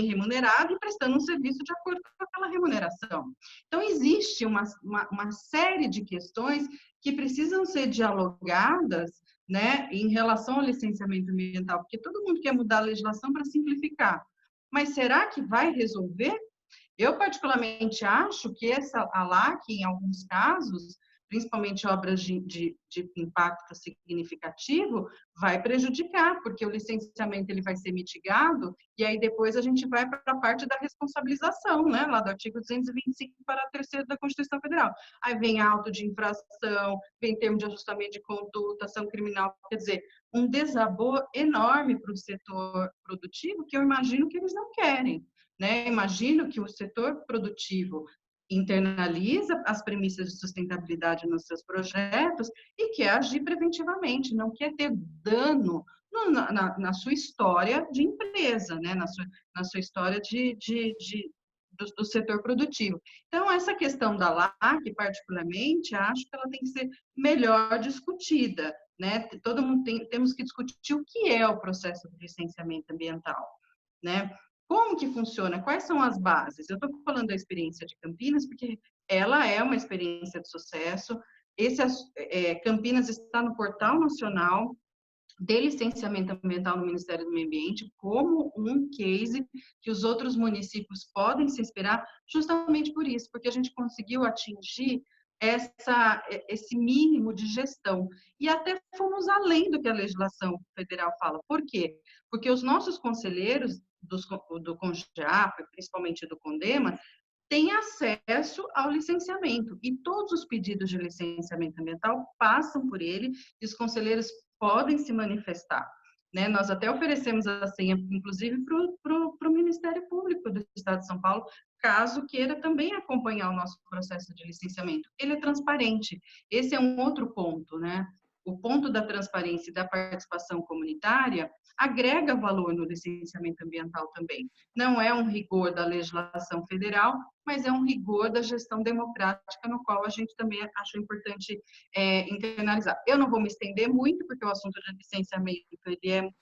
remunerado e prestando um serviço de acordo com aquela remuneração. Então, existe uma série de questões que precisam ser dialogadas, né, em relação ao licenciamento ambiental, porque todo mundo quer mudar a legislação para simplificar. Mas será que vai resolver? Eu, particularmente, acho que a LAC, em alguns casos, principalmente obras de impacto significativo, vai prejudicar, porque o licenciamento ele vai ser mitigado, e aí depois a gente vai para a parte da responsabilização, né, lá do artigo 225, parágrafo 3º da Constituição Federal. Aí vem auto de infração, vem termo de ajustamento de conduta, ação criminal, quer dizer, um desabor enorme para o setor produtivo, que eu imagino que eles não querem, né? Imagino que o setor produtivo internaliza as premissas de sustentabilidade nos seus projetos e quer agir preventivamente, não quer ter dano na sua história de empresa, né? na sua história do setor produtivo. Então, essa questão da LAC, particularmente, acho que ela tem que ser melhor discutida, né? Todo mundo temos que discutir o que é o processo de licenciamento ambiental, né? Como que funciona? Quais são as bases? Eu estou falando da experiência de Campinas, porque ela é uma experiência de sucesso. Campinas está no Portal Nacional de Licenciamento Ambiental no Ministério do Meio Ambiente como um case que os outros municípios podem se inspirar, justamente por isso, porque a gente conseguiu atingir esse mínimo de gestão. E até fomos além do que a legislação federal fala. Por quê? Porque os nossos conselheiros do CONGEAP, principalmente do CONDEMA, têm acesso ao licenciamento. E todos os pedidos de licenciamento ambiental passam por ele e os conselheiros podem se manifestar. Né? Nós até oferecemos a senha, inclusive, para o Ministério Público do Estado de São Paulo, caso queira também acompanhar o nosso processo de licenciamento. Ele é transparente. Esse é um outro ponto, né? O ponto da transparência e da participação comunitária agrega valor no licenciamento ambiental também. Não é um rigor da legislação federal, mas é um rigor da gestão democrática, no qual a gente também acha importante internalizar. Eu não vou me estender muito, porque o assunto de licenciamento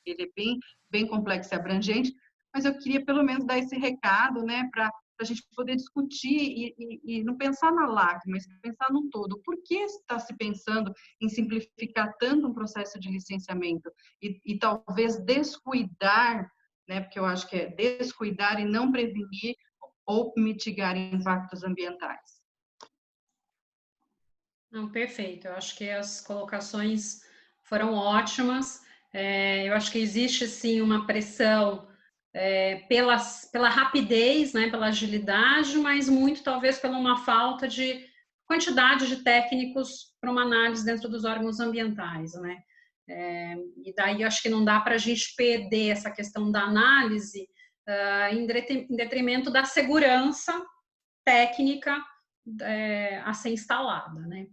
ele é bem complexo e abrangente, mas eu queria pelo menos dar esse recado, né, para a gente poder discutir e não pensar na LAC, mas pensar no todo. Por que está se pensando em simplificar tanto um processo de licenciamento e talvez descuidar, né, porque eu acho que é descuidar e não prevenir ou mitigar impactos ambientais? Não, perfeito. Eu acho que as colocações foram ótimas. Eu acho que existe, sim, uma pressão pela rapidez, né, pela agilidade, mas muito, talvez, pela uma falta de quantidade de técnicos para uma análise dentro dos órgãos ambientais, né? E daí, eu acho que não dá para a gente perder essa questão da análise em detrimento da segurança técnica a ser instalada, né?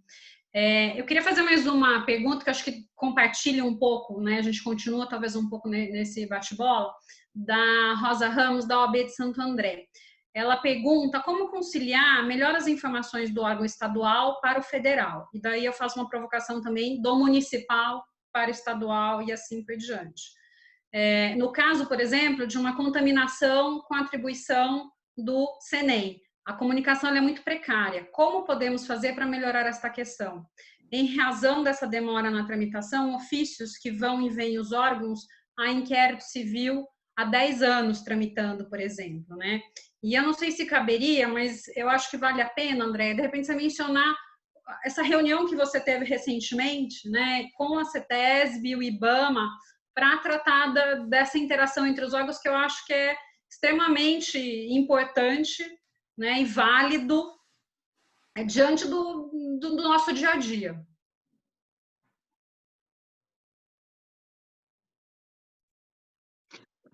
Eu queria fazer mais uma pergunta que acho que compartilha um pouco, né? A gente continua talvez um pouco nesse bate-bola, da Rosa Ramos, da OAB de Santo André. Ela pergunta como conciliar melhor as informações do órgão estadual para o federal. E daí eu faço uma provocação também do municipal para o estadual e assim por diante. No caso, por exemplo, de uma contaminação com atribuição do CENEM, a comunicação é muito precária. Como podemos fazer para melhorar esta questão? Em razão dessa demora na tramitação, ofícios que vão e vêm os órgãos a inquérito civil há 10 anos tramitando, por exemplo, né? E eu não sei se caberia, mas eu acho que vale a pena, André, de repente você mencionar essa reunião que você teve recentemente, né, com a CETESB e o IBAMA, para tratar dessa interação entre os órgãos, que eu acho que é extremamente importante, né, e válido diante do nosso dia a dia.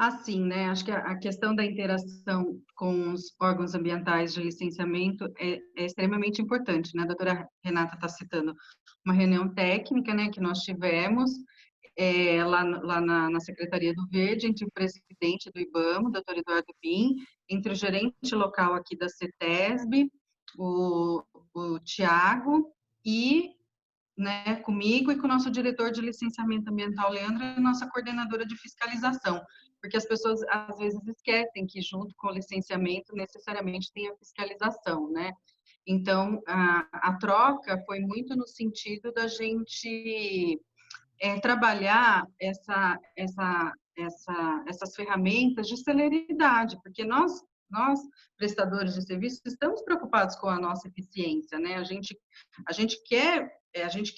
Assim, né? Acho que a questão da interação com os órgãos ambientais de licenciamento é extremamente importante, né? A doutora Renata está citando uma reunião técnica, né, que nós tivemos lá na Secretaria do Verde, entre o presidente do IBAMA, o doutor Eduardo Pim, entre o gerente local aqui da CETESB, o Tiago, e né, comigo e com o nosso diretor de licenciamento ambiental, Leandro, e nossa coordenadora de fiscalização, porque as pessoas às vezes esquecem que junto com o licenciamento necessariamente tem a fiscalização, né? Então, a troca foi muito no sentido da gente trabalhar essas ferramentas de celeridade, porque nós, prestadores de serviços, estamos preocupados com a nossa eficiência, né? A gente quer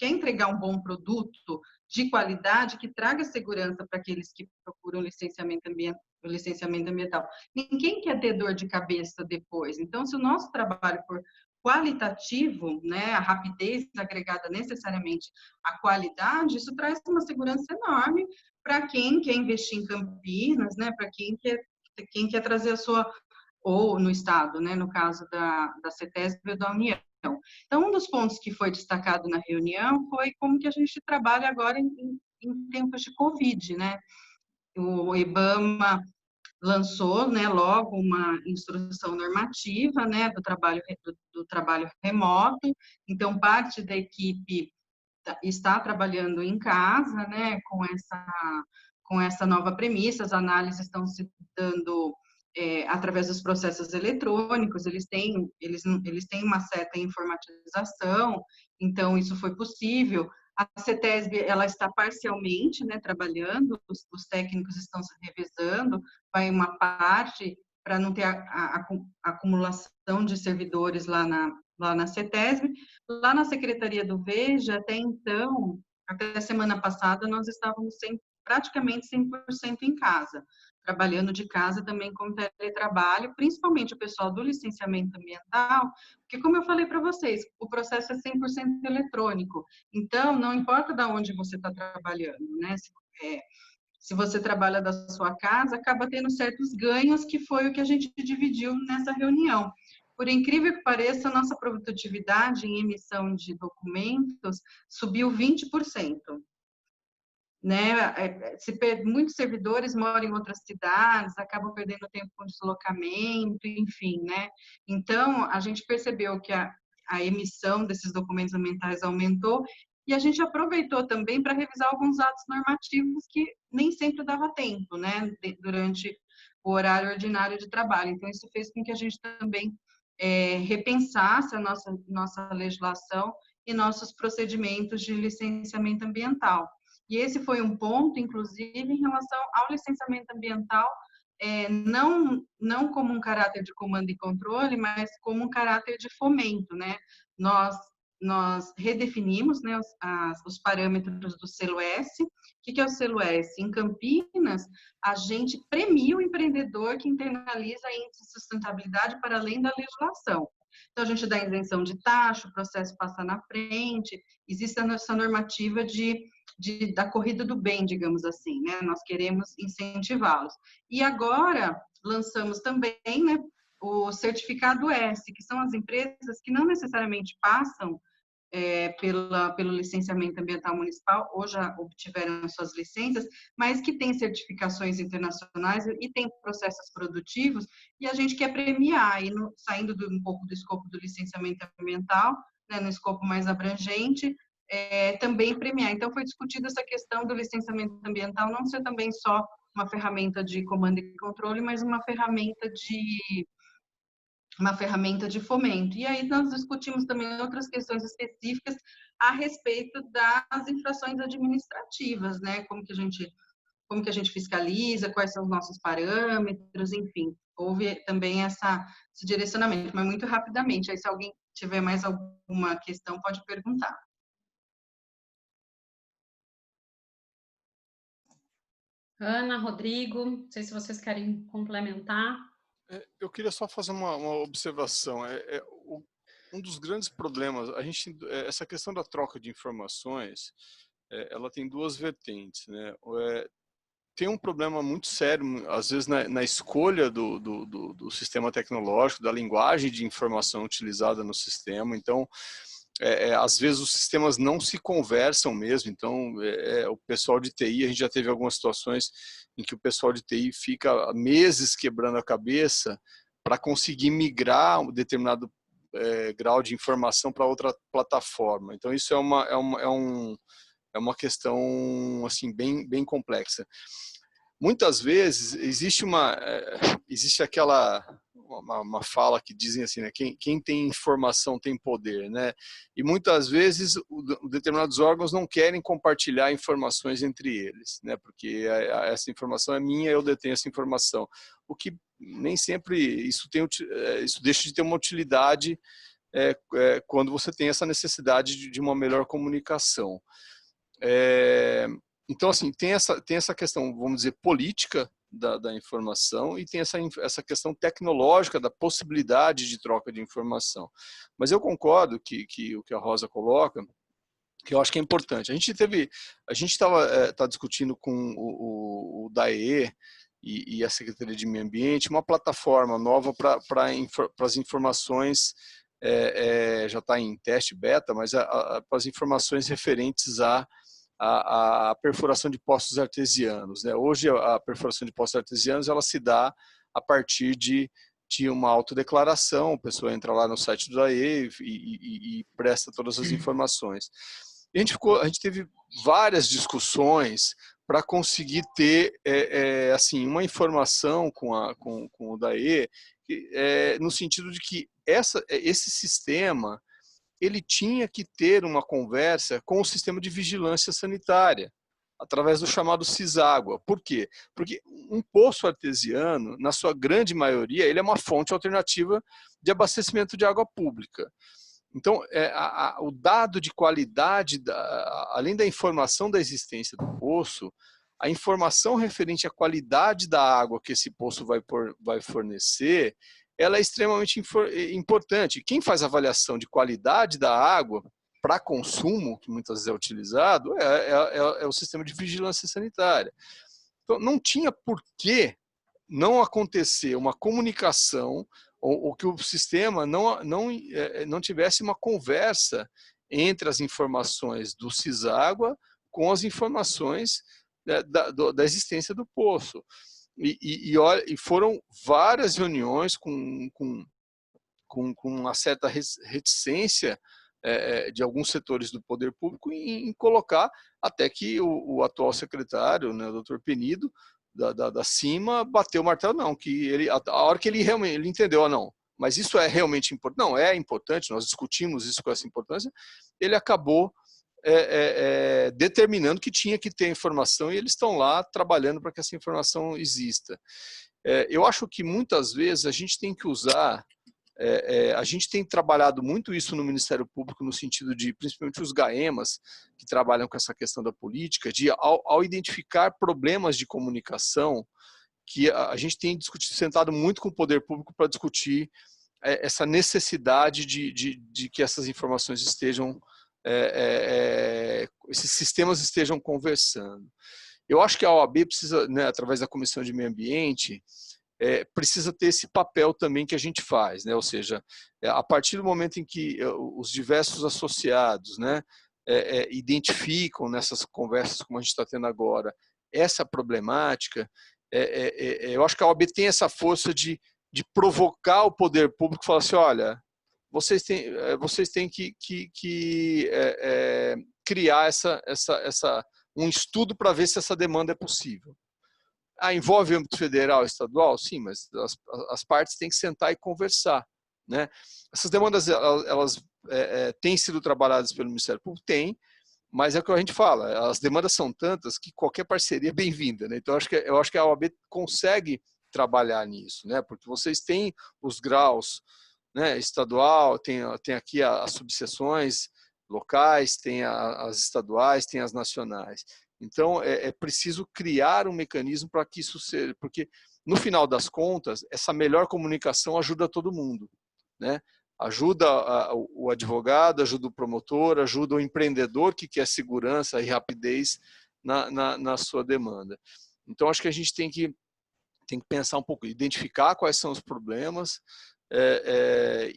entregar um bom produto de qualidade que traga segurança para aqueles que procuram licenciamento ambiental. Ninguém quer ter dor de cabeça depois. Então, se o nosso trabalho for qualitativo, né, a rapidez agregada necessariamente à qualidade, isso traz uma segurança enorme para quem quer investir em Campinas, né, para quem quer trazer ou no Estado, né, no caso da CETESB e da União. Então, um dos pontos que foi destacado na reunião foi como que a gente trabalha agora em tempos de Covid, né? O IBAMA lançou, né, logo uma instrução normativa, né, do trabalho remoto. Então, parte da equipe está trabalhando em casa, né, com essa nova premissa. As análises estão se dando através dos processos eletrônicos. Eles têm uma certa informatização, então isso foi possível. A CETESB, ela está parcialmente, né, trabalhando, os técnicos estão se revezando, vai uma parte para não ter a acumulação de servidores lá na CETESB. Lá na Secretaria do Veja, até então, até a semana passada, nós estávamos praticamente 100% em casa, trabalhando de casa também com teletrabalho, principalmente o pessoal do licenciamento ambiental, porque, como eu falei para vocês, o processo é 100% eletrônico, então, não importa de onde você está trabalhando, né? Se você trabalha da sua casa, acaba tendo certos ganhos, que foi o que a gente dividiu nessa reunião. Por incrível que pareça, a nossa produtividade em emissão de documentos subiu 20%. Né? Muitos servidores moram em outras cidades, acabam perdendo tempo com deslocamento, enfim, né? Então, a gente percebeu que a emissão desses documentos ambientais aumentou, e a gente aproveitou também para revisar alguns atos normativos que nem sempre dava tempo, né, durante o horário ordinário de trabalho. Então, isso fez com que a gente também repensasse a nossa legislação e nossos procedimentos de licenciamento ambiental. E esse foi um ponto, inclusive, em relação ao licenciamento ambiental, não como um caráter de comando e controle, mas como um caráter de fomento, né? Nós redefinimos, né, os parâmetros do selo S. O que é o selo S? Em Campinas, a gente premia o empreendedor que internaliza a índice de sustentabilidade para além da legislação. Então, a gente dá isenção de taxa, o processo passa na frente, existe essa normativa da corrida do bem, digamos assim, né? Nós queremos incentivá-los. E agora, lançamos também, né, o certificado S, que são as empresas que não necessariamente passam pelo licenciamento ambiental municipal, ou já obtiveram suas licenças, mas que têm certificações internacionais e têm processos produtivos, e a gente quer premiar, aí saindo um pouco do escopo do licenciamento ambiental, né, no escopo mais abrangente, também premiar. Então, foi discutida essa questão do licenciamento ambiental não ser também só uma ferramenta de comando e controle, mas uma ferramenta de fomento. E aí nós discutimos também outras questões específicas a respeito das infrações administrativas, né? Como que a gente fiscaliza, quais são os nossos parâmetros, enfim. Houve também esse direcionamento, mas muito rapidamente. Aí, se alguém tiver mais alguma questão, pode perguntar. Ana, Rodrigo, não sei se vocês querem complementar. Eu queria só fazer uma observação. Um dos grandes problemas, essa questão da troca de informações, ela tem duas vertentes, né? Tem um problema muito sério, às vezes, na escolha do sistema tecnológico, da linguagem de informação utilizada no sistema. Então, às vezes os sistemas não se conversam mesmo. Então, o pessoal de TI, a gente já teve algumas situações em que o pessoal de TI fica meses quebrando a cabeça para conseguir migrar um determinado grau de informação para outra plataforma. Então, isso é uma questão assim, bem complexa. Muitas vezes existe uma fala que dizem assim, né? Quem tem informação tem poder, né? E muitas vezes determinados órgãos não querem compartilhar informações entre eles, né? Porque essa informação é minha, eu detenho essa informação. O que nem sempre isso deixa de ter uma utilidade quando você tem essa necessidade de uma melhor comunicação. Então, assim, tem essa questão, vamos dizer, política da informação, e tem essa questão tecnológica da possibilidade de troca de informação. Mas eu concordo que o que a Rosa coloca, que eu acho que é importante. A gente está discutindo com o DAE e a Secretaria de Meio Ambiente, uma plataforma nova para as informações, já está em teste beta, mas para as informações referentes à perfuração de poços artesianos, né? Hoje a perfuração de poços artesianos ela se dá a partir de uma autodeclaração, a pessoa entra lá no site do DAE e presta todas as informações. A gente teve várias discussões para conseguir ter assim, uma informação com o DAE, no sentido de que esse sistema ele tinha que ter uma conversa com o sistema de vigilância sanitária, através do chamado CISÁGUA. Por quê? Porque um poço artesiano, na sua grande maioria, ele é uma fonte alternativa de abastecimento de água pública. Então, o dado de qualidade, além da informação da existência do poço, a informação referente à qualidade da água que esse poço vai fornecer, ela é extremamente importante. Quem faz a avaliação de qualidade da água para consumo, que muitas vezes é utilizado, é o sistema de vigilância sanitária. Então, não tinha por que não acontecer uma comunicação ou que o sistema não tivesse uma conversa entre as informações do CISÁGUA com as informações da existência do poço. E foram várias reuniões com uma certa reticência de alguns setores do poder público em colocar, até que o atual secretário, né, o Dr. Penido, da CIMA, bateu o martelo, não, que a hora que ele realmente entendeu, não, mas isso é realmente importante, não, é importante, nós discutimos isso com essa importância, ele acabou determinando que tinha que ter informação e eles estão lá trabalhando para que essa informação exista. Eu acho que muitas vezes a gente tem que usar, a gente tem trabalhado muito isso no Ministério Público no sentido de, principalmente os GAEMAs, que trabalham com essa questão da política, de ao identificar problemas de comunicação, que a gente tem sentado muito com o poder público para discutir essa necessidade de que essas informações estejam, esses sistemas estejam conversando. Eu acho que a OAB precisa, né, através da Comissão de Meio Ambiente, precisa ter esse papel também que a gente faz, né? Ou seja, a partir do momento em que os diversos associados, né, identificam nessas conversas como a gente está tendo agora, essa problemática, eu acho que a OAB tem essa força de provocar o poder público e falar assim, olha, vocês têm que criar um estudo para ver se essa demanda é possível. Envolve o âmbito federal e estadual? Sim, mas as partes têm que sentar e conversar, né? Essas demandas, elas têm sido trabalhadas pelo Ministério Público? Tem, mas é o que a gente fala, as demandas são tantas que qualquer parceria é bem-vinda, né? Então, eu acho que a OAB consegue trabalhar nisso, né? Porque vocês têm os graus, né, estadual, tem aqui as subseções locais, tem as estaduais, tem as nacionais. Então, é preciso criar um mecanismo para que isso seja, porque no final das contas, essa melhor comunicação ajuda todo mundo, né? Ajuda o advogado, ajuda o promotor, ajuda o empreendedor que quer segurança e rapidez na sua demanda. Então, acho que a gente tem que pensar um pouco, identificar quais são os problemas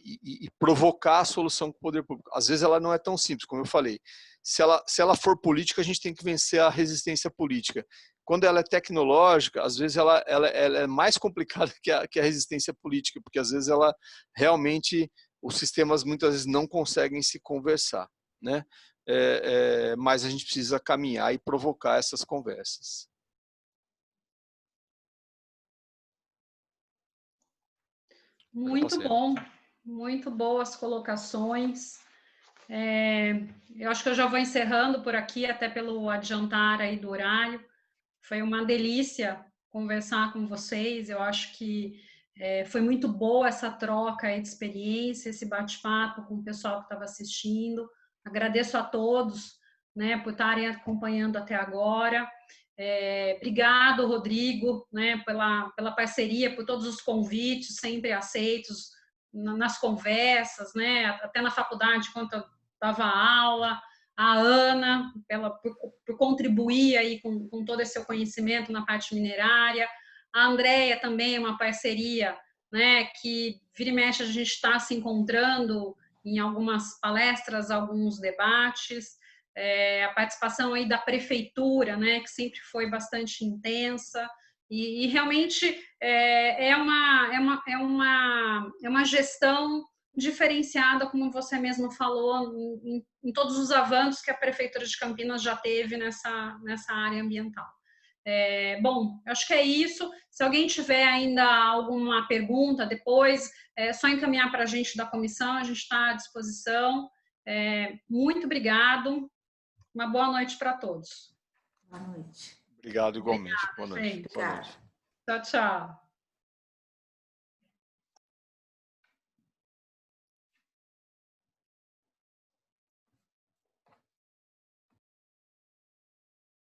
e provocar a solução com o poder público. Às vezes ela não é tão simples, como eu falei. Se ela for política, a gente tem que vencer a resistência política. Quando ela é tecnológica, às vezes ela é mais complicada que a resistência política, porque às vezes ela realmente, os sistemas muitas vezes não conseguem se conversar, né? Mas a gente precisa caminhar e provocar essas conversas. Muito bom, muito boas colocações. Eu acho que eu já vou encerrando por aqui, até pelo adiantar aí do horário. Foi uma delícia conversar com vocês. Eu acho que foi muito boa essa troca aí de experiência, esse bate-papo com o pessoal que estava assistindo. Agradeço a todos, né, por estarem acompanhando até agora. Obrigado, Rodrigo, né, pela parceria, por todos os convites sempre aceitos nas conversas, né, até na faculdade, quando eu dava aula, a Ana, por contribuir aí com todo esse seu conhecimento na parte minerária, A Andrea também é uma parceria, né, que vira e mexe a gente está se encontrando em algumas palestras, alguns debates. A participação aí da prefeitura, né, que sempre foi bastante intensa, e realmente é uma gestão diferenciada, como você mesmo falou, em todos os avanços que a Prefeitura de Campinas já teve nessa área ambiental. Bom, acho que é isso. Se alguém tiver ainda alguma pergunta depois, é só encaminhar para a gente da comissão, a gente está à disposição. Muito obrigado. Uma boa noite para todos. Boa noite. Obrigado igualmente. Obrigada, boa noite. gente. Boa noite. Tchau, tchau.